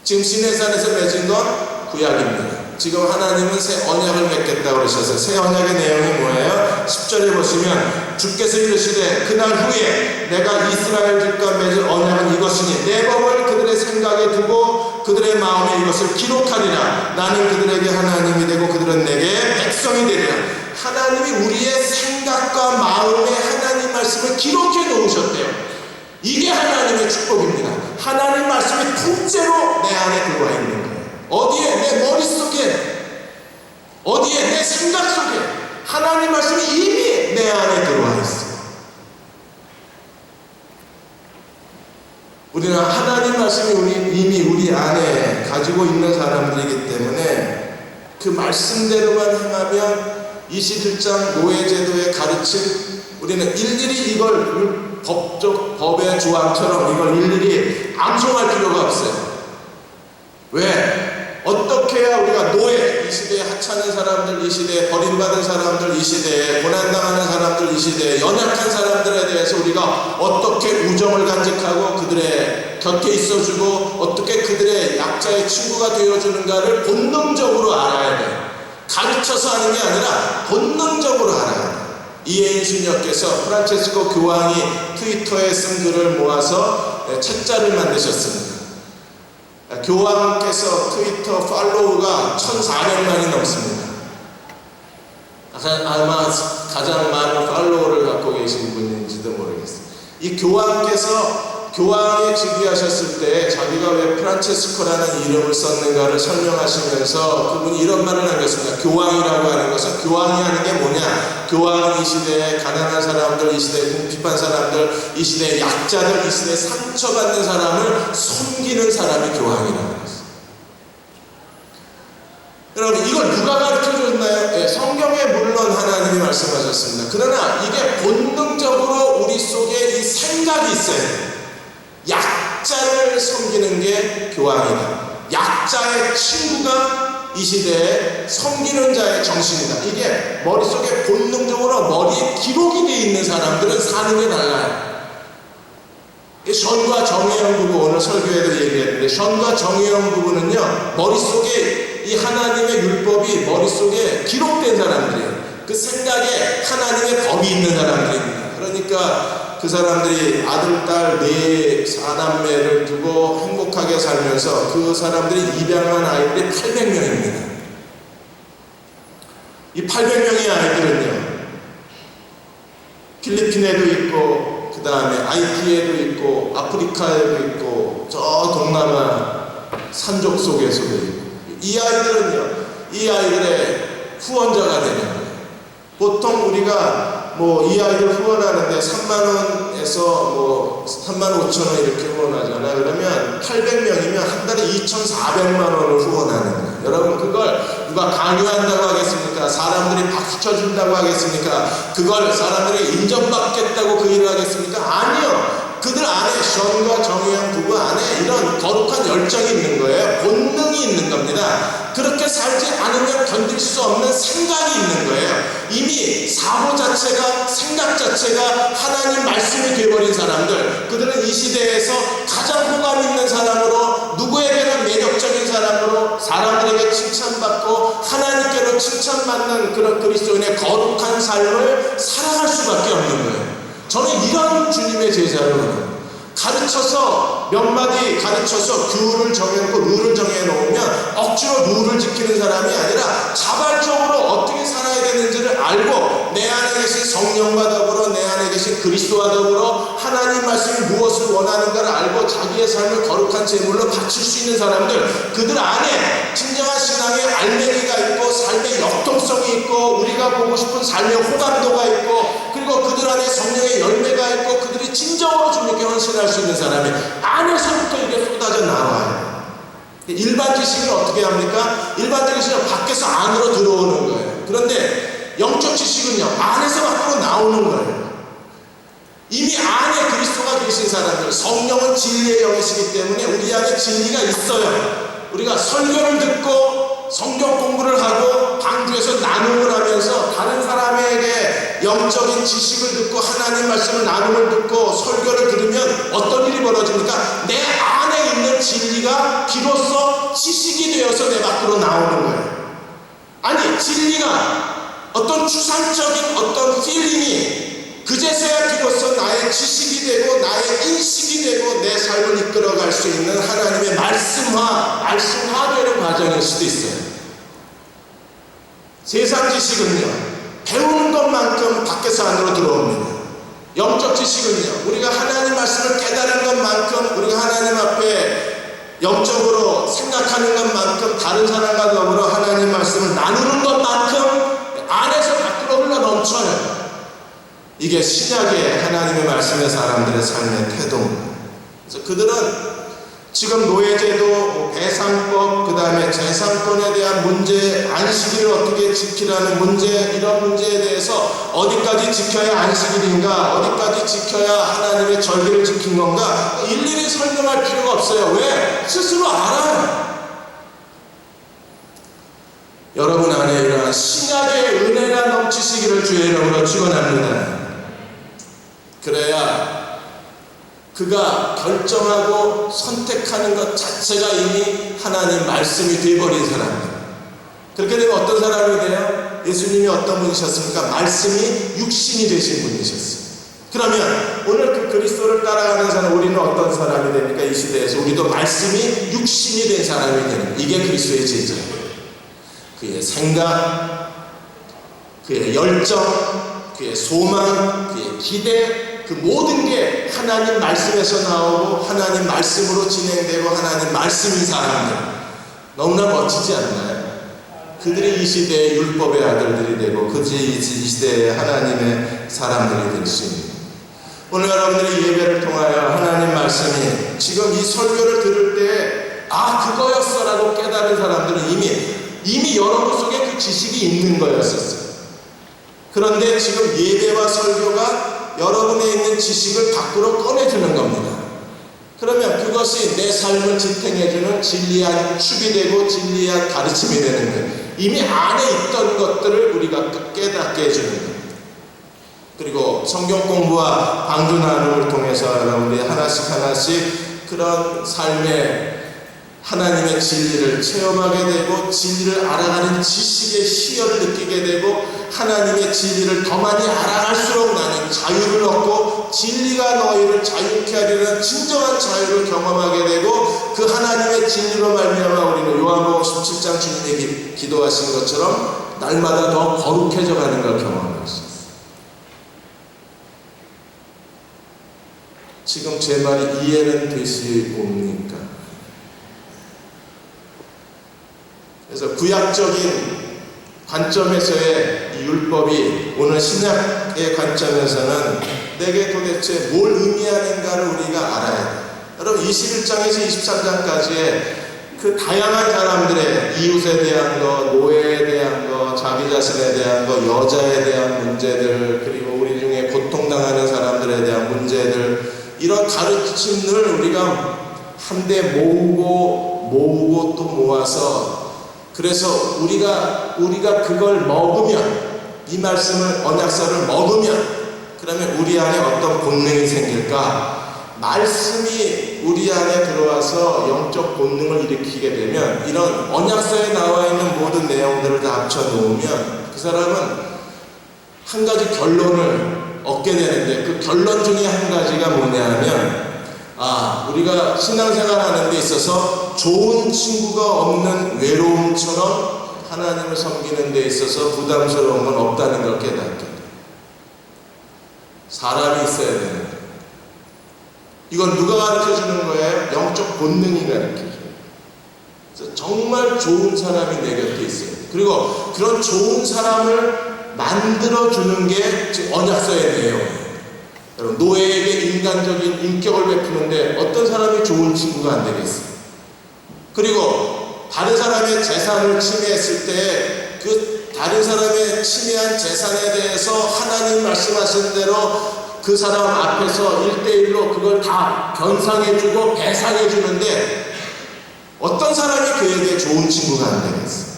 지금 시내산에서 맺은 건 구약입니다. 지금 하나님은 새 언약을 맺겠다고 그러셔서 새 언약의 내용이 뭐예요? 10절에 보시면 주께서 이르시되 그날 후에 내가 이스라엘들과 맺을 언약은 이것이니 내 법을 그들의 생각에 두고 그들의 마음에 이것을 기록하리라. 나는 그들에게 하나님이 되고 그들은 내게 백성이 되리라. 하나님이 우리의 생각과 마음에 하나님 말씀을 기록해 놓으셨대요. 이게 하나님의 축복입니다. 하나님 말씀이 통째로 내 안에 들어와 있는 거예요. 어디에? 내 머릿속에, 어디에? 내 생각 속에 하나님 말씀이 이미 내 안에 들어와 있어요. 우리는 하나님 말씀이 이미 우리 안에 가지고 있는 사람들이기 때문에 그 말씀대로만 행하면 21장 노예제도의 가르침, 우리는 일일이 이걸 법의 조항처럼 이걸 일일이 암송할 필요가 없어요. 왜? 어떻게 해야 우리가 노예, 이 시대에 하찮은 사람들, 이 시대에 버림받은 사람들, 이 시대에 고난당하는 사람들, 이 시대에 연약한 사람들에 대해서 우리가 어떻게 우정을 간직하고 그들의 곁에 있어주고 어떻게 그들의 약자의 친구가 되어주는가를 본능적으로 알아야 돼요. 가르쳐서 하는 게 아니라 본능적으로 알아야 돼요. 이혜인 수녀께서 프란체스코 교황이 트위터에 쓴 글을 모아서 책자를 만드셨습니다. 교황께서 트위터 팔로우가 1,400만이 넘습니다. 아마 가장 많은 팔로우를 갖고 계신 분인지도 모르겠어요. 이 교황께서 교황에 즉위하셨을 때 자기가 왜 프란체스코라는 이름을 썼는가를 설명하시면서 그분이 이런 말을 남겼습니다. 교황이라고 하는 것은, 교황이 하는 게 뭐냐? 교황은 이 시대에 가난한 사람들, 이 시대에 궁핍한 사람들, 이 시대의 약자들, 이 시대에 상처받는 사람을 섬기는 사람이 교황이라고 했어요. 여러분, 이걸 누가 가르쳐줬나요? 네, 성경에 물론 하나님이 말씀하셨습니다. 그러나 이게 본능적으로 우리 속에 이 생각이 있어요. 약자를 섬기는 게 교황이다. 약자의 친구가 이 시대에 섬기는 자의 정신이다. 이게 머릿속에 본능적으로 머리에 기록이 되어 있는 사람들은 사는 게 달라요. 션과 정혜영 부부, 오늘 설교에도 얘기했는데 션과 정혜영 부부는요, 머릿속에 이 하나님의 율법이 머릿속에 기록된 사람들이에요. 그 생각에 하나님의 법이 있는 사람들입니다. 그러니까 그 사람들이 아들, 딸, 네 사남매를 두고 행복하게 살면서 그 사람들이 입양한 아이들이 800명입니다. 이 800명의 아이들은요, 필리핀에도 있고, 그 다음에 IT에도 있고, 아프리카에도 있고, 저 동남아 산족 속에서도 있고, 이 아이들은요, 이 아이들의 후원자가 되는 거예요. 보통 우리가 이 아이들 후원하는데 3만원에서 35,000원 이렇게 후원하잖아요. 그러면 800명이면 한 달에 2,400만 원을 후원하는 거예요. 여러분, 그걸 누가 강요한다고 하겠습니까? 사람들이 박수 쳐준다고 하겠습니까? 그걸 사람들이 인정받겠다고 그 일을 하겠습니까? 아니요. 그들 안에, 션과 정혜영 부부 안에 이런 거룩한 열정이 있는 거예요. 본능이 있는 겁니다. 그렇게 살지 않으면 견딜 수 없는 생각이 있는 거예요. 이미 사고 자체가, 생각 자체가 하나님 말씀이 되어버린 사람들, 그들은 이 시대에서 가장 호감 있는 사람으로, 누구에게나 매력적인 사람으로, 사람들에게 칭찬받고 하나님께로 칭찬받는 그런 그리스도인의 거룩한 삶을 살아갈 수밖에 없는 거예요. 저는 이런 주님의 제자로 가르쳐서 몇 마디 가르쳐서 규를 정해놓고 룰을 정해놓으면 억지로 룰을 지키는 사람이 아니라 자발적으로 어떻게 살아야 되는지를 알고 내 안에 계신 성령과 더불어 내 안에 계신 그리스도와 더불어 하나님 말씀이 무엇을 원하는가를 알고 자기의 삶을 거룩한 제물로 바칠 수 있는 사람들, 그들 안에 진정한 신앙의 알맹이가 있고 삶의 역동성이 있고 우리가 보고 싶은 삶의 호감도가 있고 그리고 그들 안에 성령의 열매가 있고 그들이 진정으로 주님께 헌신할 수 있는 사람이 안에서부터 이게 쏟아져 나와요. 일반 지식은 어떻게 합니까? 일반 지식은 밖에서 안으로 들어오는 거예요. 그런데 영적 지식은요, 안에서 밖으로 나오는 거예요. 이미 안에 그리스도가 계신 사람들, 성령은 진리의 영이시기 때문에 우리 안에 진리가 있어요. 우리가 설교를 듣고 성경 공부를 하고 방주에서 나눔을 하면서 다른 사람에게 영적인 지식을 듣고 하나님 말씀을 나눔을 듣고 설교를 들으면 어떤 일이 벌어집니까? 내 안에 있는 하나님의 진리가 비로소 지식이 되어서 내 밖으로 나오는 거예요. 아니, 진리가 어떤 추상적인 어떤 필링이 그제서야 비로소 나의 지식이 되고 나의 인식이 되고 내 삶을 이끌어갈 수 있는 하나님의 말씀화되는 과정일 수도 있어요. 세상 지식은요, 배우는 것만큼 밖에서 안으로 들어옵니다. 영적 지식은요, 우리가 하나님 말씀을 깨달은 것만큼, 우리가 하나님 앞에 영적으로 생각하는 것만큼, 다른 사람과 더불어 하나님 말씀을 나누는 것만큼 안에서 밖으로 흘러 넘쳐요. 이게 신약의 하나님의 말씀의 사람들의 삶의 태도입니다. 그래서 그들은 지금 노예제도, 배상법, 그 다음에 재산권에 대한 문제, 안식일을 어떻게 지키라는 문제, 이런 문제에 대해서 어디까지 지켜야 안식일인가, 어디까지 지켜야 하나님의 절기를 지킨 건가, 일일이 설명할 필요가 없어요. 왜? 스스로 알아요. 여러분 안에 이러한 신약의 은혜가 넘치시기를 주의 이름으로 축원합니다. 그래야 그가 결정하고 선택하는 것 자체가 이미 하나님 말씀이 되어버린 사람입니다. 그렇게 되면 어떤 사람이 돼요? 예수님이 어떤 분이셨습니까? 말씀이 육신이 되신 분이셨어요. 그러면 오늘 그 그리스도를 따라가는 사람, 우리는 어떤 사람이 됩니까? 이 시대에서 우리도 말씀이 육신이 된 사람이 되는 거예요. 이게 그리스도의 제자예요. 그의 생각, 그의 열정, 그의 소망, 그의 기대, 그 모든 게 하나님 말씀에서 나오고 하나님 말씀으로 진행되고 하나님 말씀인 사람들. 너무나 멋지지 않나요? 그들이 이 시대의 율법의 아들들이 되고 그들이 이 시대의 하나님의 사람들이 될 수 있는. 오늘 여러분들이 예배를 통하여 하나님 말씀이 지금 이 설교를 들을 때 그거였어 라고 깨달은 사람들은 이미 여러분 속에 그 지식이 있는 거였었어요. 그런데 지금 예배와 설교가 여러분에 있는 지식을 밖으로 꺼내주는 겁니다. 그러면 그것이 내 삶을 지탱해주는 진리한 축이 되고 진리한 가르침이 되는 거예요. 이미 안에 있던 것들을 우리가 깨닫게 해주는 거예요. 그리고 성경 공부와 방주 나눔을 통해서 여러분들이 하나씩 그런 삶의 하나님의 진리를 체험하게 되고 진리를 알아가는 지식의 희열을 느끼게 되고 하나님의 진리를 더 많이 알아갈수록 나는 자유를 얻고 진리가 너희를 자유케 하려는 진정한 자유를 경험하게 되고 그 하나님의 진리로 말미암아 우리는 요한복음 17장 주님이 기도하신 것처럼 날마다 더 거룩해져 가는 걸 경험할 수 있어요. 지금 제 말이 이해는 되시옵니까? 그래서 구약적인 관점에서의 이 율법이 오늘 신약의 관점에서는 내게 도대체 뭘 의미하는가를 우리가 알아야 돼요. 여러분 21장에서 23장까지의 그 다양한 사람들의 이웃에 대한 것, 노예에 대한 것, 자기 자신에 대한 것, 여자에 대한 문제들, 그리고 우리 중에 고통당하는 사람들에 대한 문제들, 이런 가르침을 우리가 한데 모으고 또 모아서 그래서 우리가 그걸 먹으면 이 말씀을 언약서를 먹으면 그러면 우리 안에 어떤 본능이 생길까? 말씀이 우리 안에 들어와서 영적 본능을 일으키게 되면 이런 언약서에 나와 있는 모든 내용들을 다 합쳐 놓으면 그 사람은 한 가지 결론을 얻게 되는데 그 결론 중에 한 가지가 뭐냐면 우리가 신앙생활 하는 데 있어서 좋은 친구가 없는 외로움처럼 하나님을 섬기는 데 있어서 부담스러운 건 없다는 걸 깨닫게 돼요. 사람이 있어야 되는 거예요. 이건 누가 가르쳐주는 거예요? 영적 본능이 가르쳐줘요. 그래서 정말 좋은 사람이 내 곁에 있어요. 그리고 그런 좋은 사람을 만들어주는 게 지금 언약서의 내용이에요. 여러분, 노예에게 인간적인 인격을 베푸는데 어떤 사람이 좋은 친구가 안 되겠어요? 그리고 다른 사람의 재산을 침해했을 때 그 다른 사람의 침해한 재산에 대해서 하나님 말씀하신 대로 그 사람 앞에서 1대1로 그걸 다 변상해주고 배상해주는데 어떤 사람이 그에게 좋은 친구가 안 되겠어요?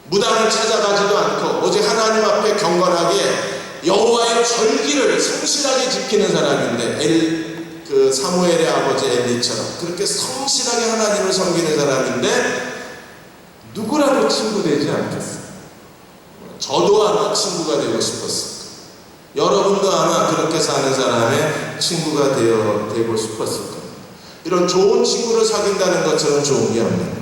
무당을 찾아가지도 않고 오직 하나님 앞에 경건하게 여호와의 절기를 성실하게 지키는 사람인데 그 사무엘의 아버지 엘리처럼 그렇게 성실하게 하나님을 섬기는 사람인데 누구라도 친구 되지 않겠어요? 저도 아마 친구가 되고 싶었을 거예요. 여러분도 아마 그렇게 사는 사람의 친구가 되고 싶었을 거예요. 이런 좋은 친구를 사귄다는 것처럼 좋은 게 없는 거예요.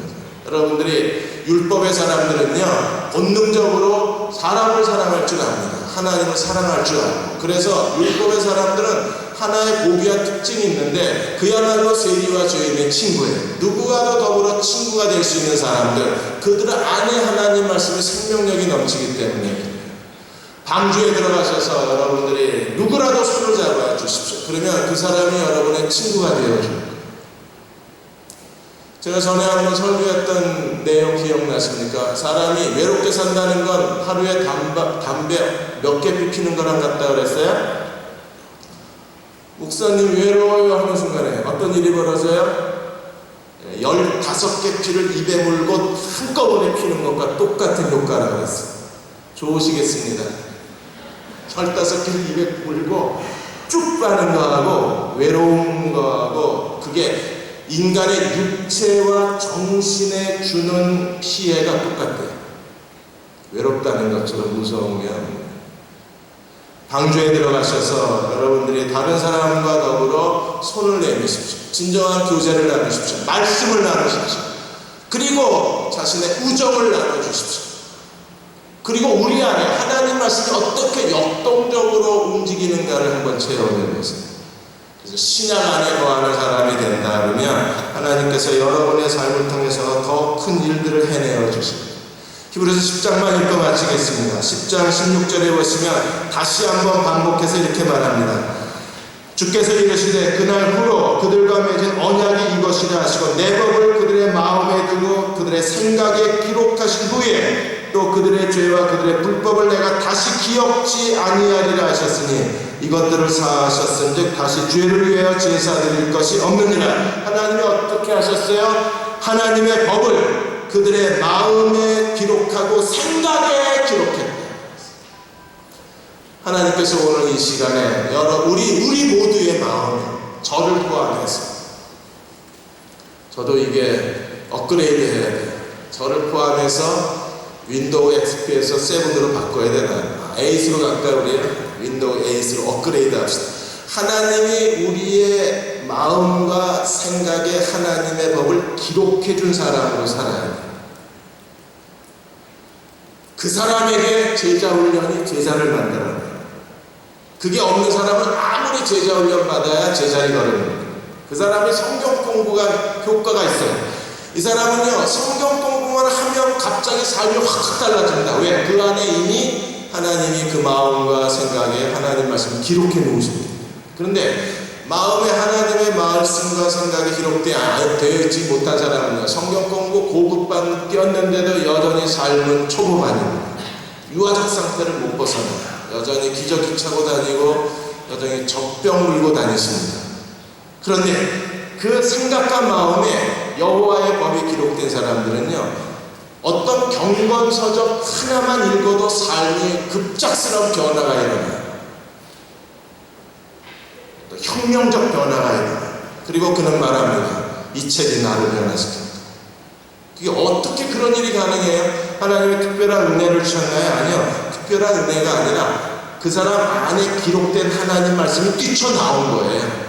여러분들이 율법의 사람들은요, 본능적으로 사람을 사랑할 줄 압니다. 하나님을 사랑할 줄 알고. 그래서 율법의 사람들은 하나의 고귀한 특징이 있는데 그야말로 세리와 죄인의 친구예요. 누구와도 더불어 친구가 될 수 있는 사람들, 그들 안에 하나님 말씀의 생명력이 넘치기 때문에 방주에 들어가셔서 여러분들이 누구라도 손을 잡아 주십시오. 그러면 그 사람이 여러분의 친구가 되어줄 거예요. 제가 전에 한번 설교했던 내용 기억나십니까? 사람이 외롭게 산다는 건 하루에 담배 몇 개 피우는 거랑 같다 그랬어요? 목사님 외로워요 하는 순간에 어떤 일이 벌어져요? 15개 피를 입에 물고 한꺼번에 피는 것과 똑같은 효과라고 했어요. 좋으시겠습니다. 15개를 입에 물고 쭉 빠는 거하고 외로운 거하고 그게 인간의 육체와 정신에 주는 피해가 똑같아요. 외롭다는 것처럼 무서운 게 아닙니다. 방주에 들어가셔서 여러분들이 다른 사람과 더불어 손을 내미십시오. 진정한 교제를 나누십시오. 말씀을 나누십시오. 그리고 자신의 우정을 나눠주십시오. 그리고 우리 안에 하나님 말씀이 어떻게 역동적으로 움직이는가를 한번 체험해보세요. 그래서 신약 안에 거하는 사람이 된다 그러면 하나님께서 여러분의 삶을 통해서 더 큰 일들을 해내어 주십니다. 히브리서 10장만 읽고 마치겠습니다. 10장 16절에 보시면 다시 한번 반복해서 이렇게 말합니다. 주께서 이르시되 그날 후로 그들과 맺은 언약이 이것이라 하시고 내 법을 그들의 마음에 두고 그들의 생각에 기록하신 후에 또 그들의 죄와 그들의 불법을 내가 다시 기억지 아니하리라 하셨으니 이것들을 사하셨은즉 다시 죄를 위하여 제사 드릴 것이 없느니라. 하나님이 어떻게 하셨어요? 하나님의 법을 그들의 마음에 기록하고 생각에 기록했다. 하나님께서 오늘 이 시간에 우리 모두의 마음에 저를 포함해서 저도 이게 업그레이드 해야 돼요. 저를 포함해서 윈도우 XP에서 7으로 바꿔야 되나요? 8으로 갈까요? 우리 윈도우 8으로 업그레이드 합시다. 하나님이 우리의 마음과 생각에 하나님의 법을 기록해 준 사람으로 살아야 돼요. 그 사람에게 제자 훈련이 제자를 만들어내요. 그게 없는 사람은 아무리 제자 훈련 받아야 제자리 걸음입니다. 그 사람이 성경 공부가 효과가 있어요. 이 사람은요, 성경 공부만 하면 갑자기 삶이 확 달라진다. 왜? 그 안에 이미 하나님이 그 마음과 생각에 하나님 말씀을 기록해 놓으십니다. 그런데 마음에 하나님의 말씀과 생각이 기록되어 있지 못한 사람은요, 성경 공부 고급반 뛰었는데도 여전히 삶은 초보반입니다. 유아적 상태를 못 벗어나요. 여전히 기저귀 차고 다니고 여전히 젖병 물고 다니십니다. 그런데 그 생각과 마음에 여호와의 법이 기록된 사람들은요, 어떤 경건서적 하나만 읽어도 삶이 급작스러운 변화가 일어나요. 또 혁명적 변화가 일어나요. 그리고 그는 말합니다. 이 책이 나를 변화시킨다. 그게 어떻게 그런 일이 가능해요? 하나님의 특별한 은혜를 주셨나요? 아니요. 특별한 은혜가 아니라 그 사람 안에 기록된 하나님 말씀이 뛰쳐나온 거예요.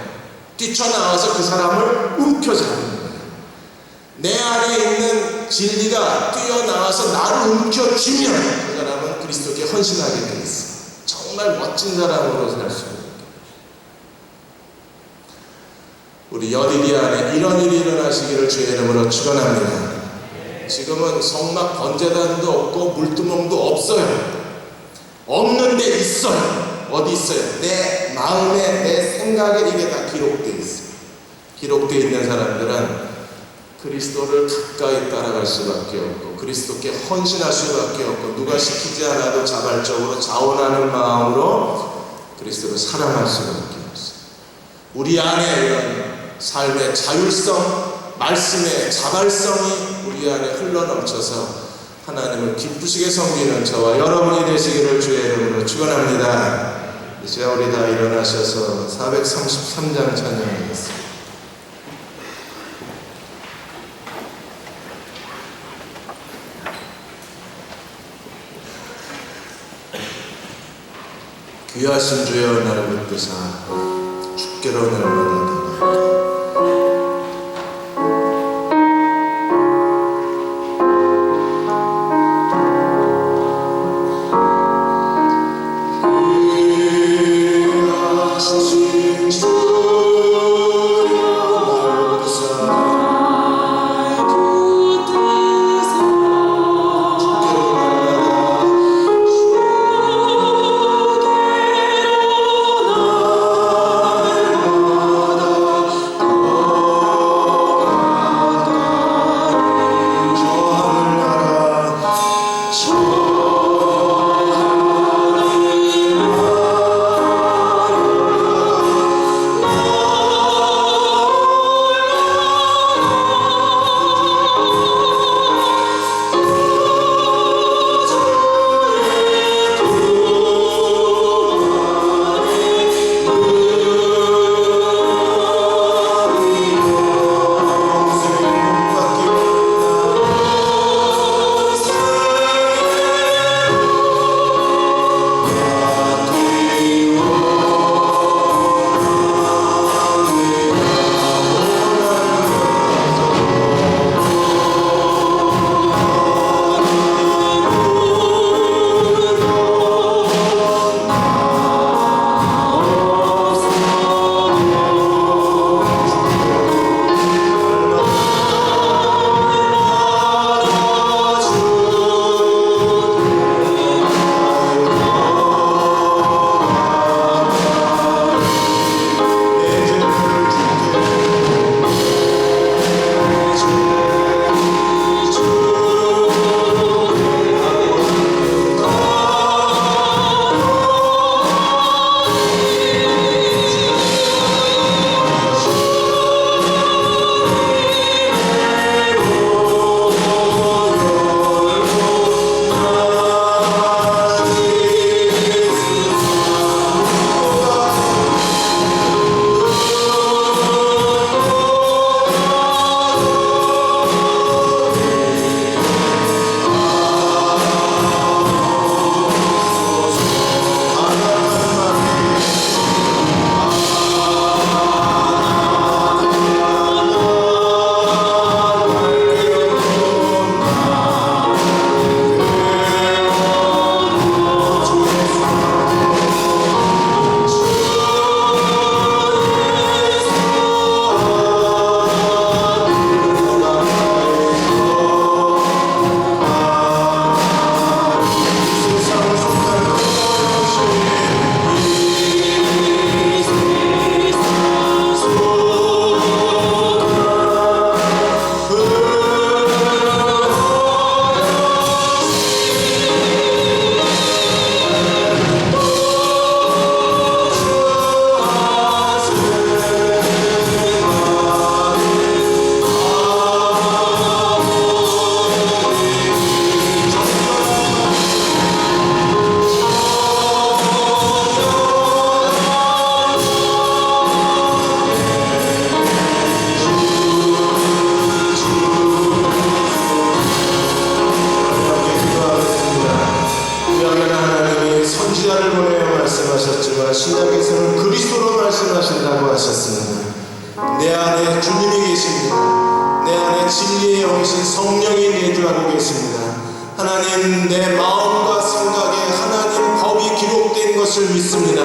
뛰쳐나와서 그 사람을 움켜잡는 거예요. 내 안에 있는 진리가 뛰어나와서 나를 움켜쥐면 그 사람은 그리스도께 헌신하게 돼 있어요. 정말 멋진 사람으로 살 수 있는. 우리 여디디 안에 이런 일이 일어나시기를 주의 이름으로 축원합니다. 지금은 성막 번제단도 없고 물두멍도 없어요. 없는데 있어요. 어디 있어요? 내 마음에, 내 생각에 이게 다 기록되어 있어요. 기록되어 있는 사람들은 그리스도를 가까이 따라갈 수밖에 없고 그리스도께 헌신할 수밖에 없고 누가 시키지 않아도 자발적으로 자원하는 마음으로 그리스도를 사랑할 수밖에 없어요. 우리 안에 이런 삶의 자율성, 말씀의 자발성이 우리 안에 흘러넘쳐서 하나님을 기쁘시게 섬기는 저와 여러분이 되시기를 주의 이름으로 축원합니다. 이 시간 우리 다 일어나셔서 433장 찬양하겠습니다. 귀하신 주여 나를 붙드사 주께로 날마다 다가가 귀하신 주여 나를 붙드사 주께로 날마다 신약에서는 그리스도로 말씀하신다고 하셨습니다. 내 안에 주님이 계십니다. 내 안에 진리의 영이신 성령이 내주하고 계십니다. 하나님, 내 마음과 생각에 하나님 법이 기록된 것을 믿습니다.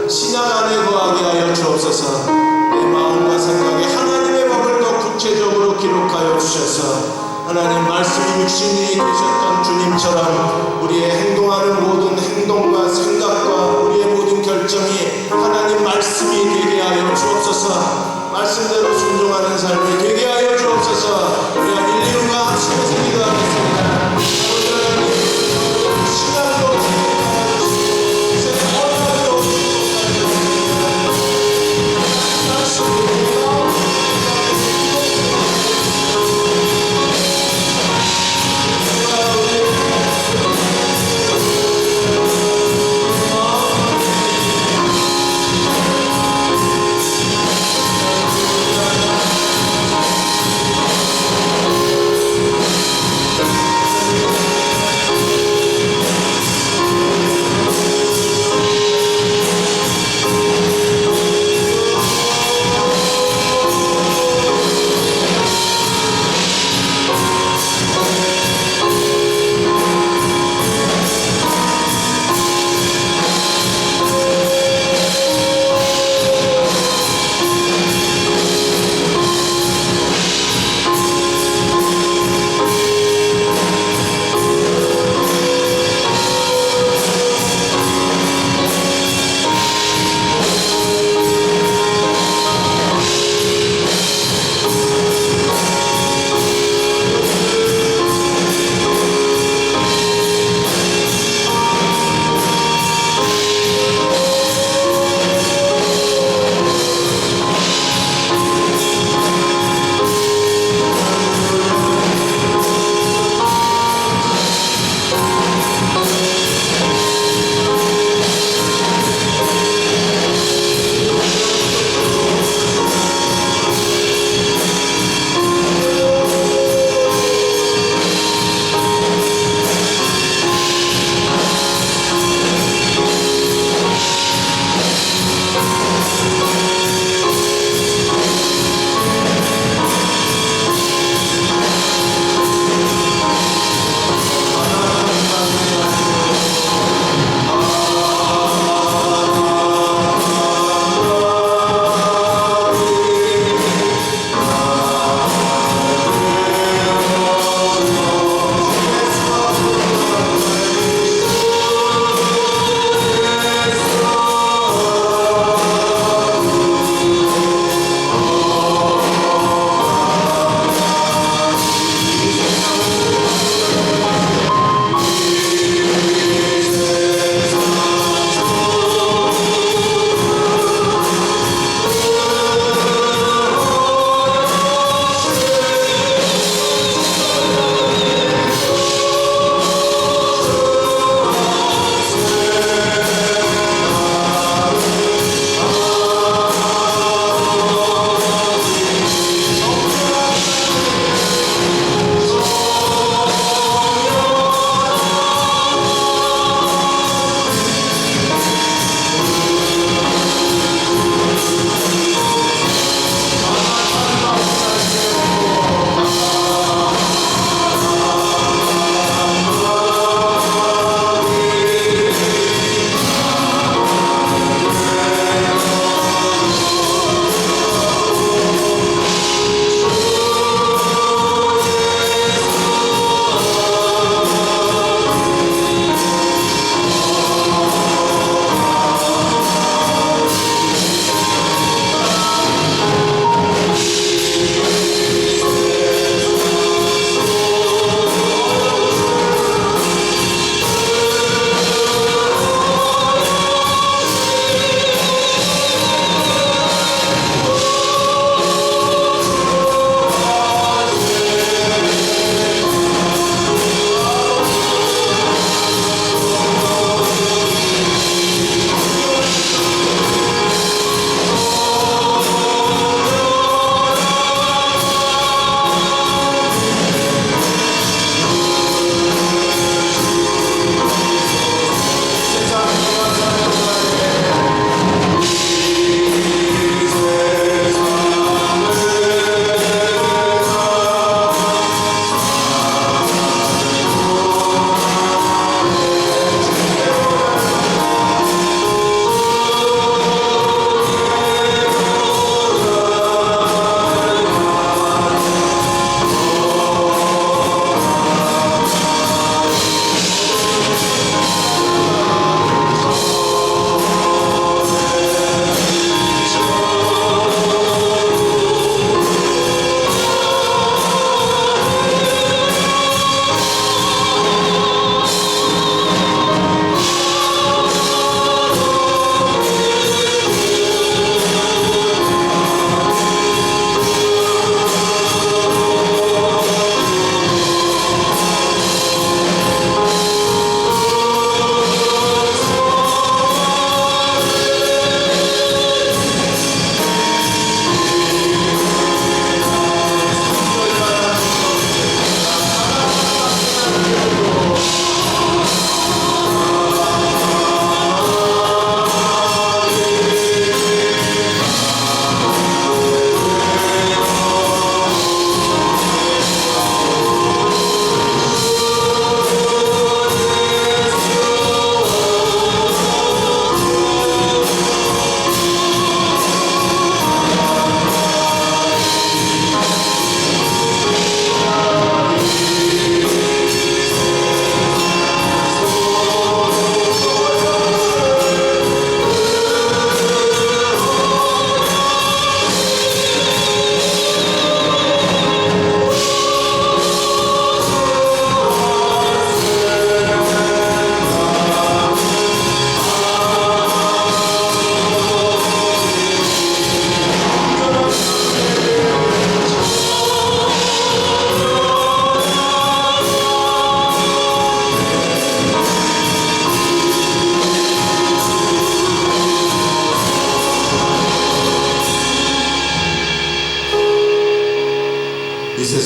신약 안에 거하게 하여 주옵소서. 내 마음과 생각에 하나님의 법을 더 구체적으로 기록하여 주셔서 하나님, 말씀이 육신이 되셨던 주님처럼 우리의 행동하는 모든 행동과 생각과 우리의 모든 결정이 하나님 말씀이 되게 하여 주옵소서. 말씀대로 순종하는 삶이 되게 하여 주옵소서. 우리 일리루가 합심해서 기도하겠습니다. 시간도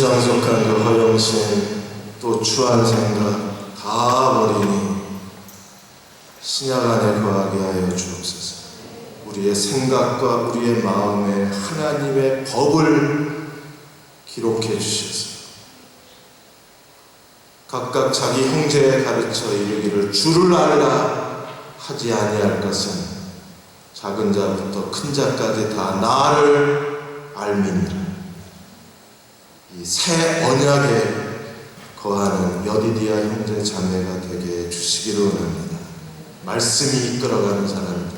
세상 속한 그 허영심 또 추한 생각 다 버리니 신약 안에 거하게 하여 주옵소서. 우리의 생각과 우리의 마음에 하나님의 법을 기록해 주셔서 각각 자기 형제에 가르쳐 이르기를 주를 알라 하지 아니할 것은 작은 자부터 큰 자까지 다 나를 알미니라. 이 새 언약에 거하는 여디디아 형제 자매가 되게 해주시기를 원합니다. 말씀이 이끌어가는 사람들,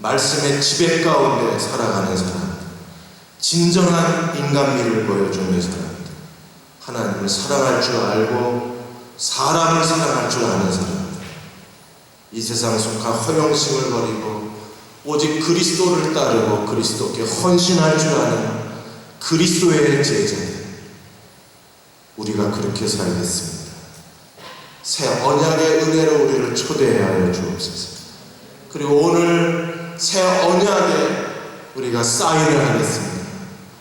말씀의 지배 가운데 살아가는 사람들, 진정한 인간미를 보여주는 사람들, 하나님을 사랑할 줄 알고 사람을 사랑할 줄 아는 사람들, 이 세상 속한 허영심을 버리고 오직 그리스도를 따르고 그리스도께 헌신할 줄 아는 그리스도의 제자들, 우리가 그렇게 살겠습니다. 새 언약의 은혜로 우리를 초대하여 주옵소서. 그리고 오늘 새 언약에 우리가 사인을 하겠습니다.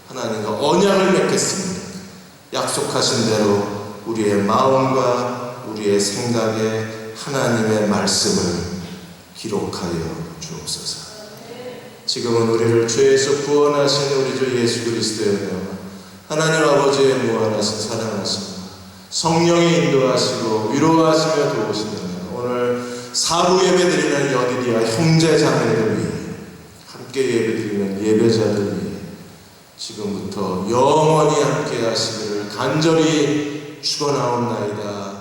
하나님과 언약을 맺겠습니다. 약속하신 대로 우리의 마음과 우리의 생각에 하나님의 말씀을 기록하여 주옵소서. 지금은 우리를 죄에서 구원하신 우리 주 예수 그리스도의 은혜와 하나님 아버지의 무한하신 사랑하심과 성령의 인도하시고 위로하시며 도우시는 오늘 사부 예배드리는 여디디아 형제 자매들 위해 함께 예배드리는 예배자들 위해 지금부터 영원히 함께 하시기를 간절히 축원하옵나이다.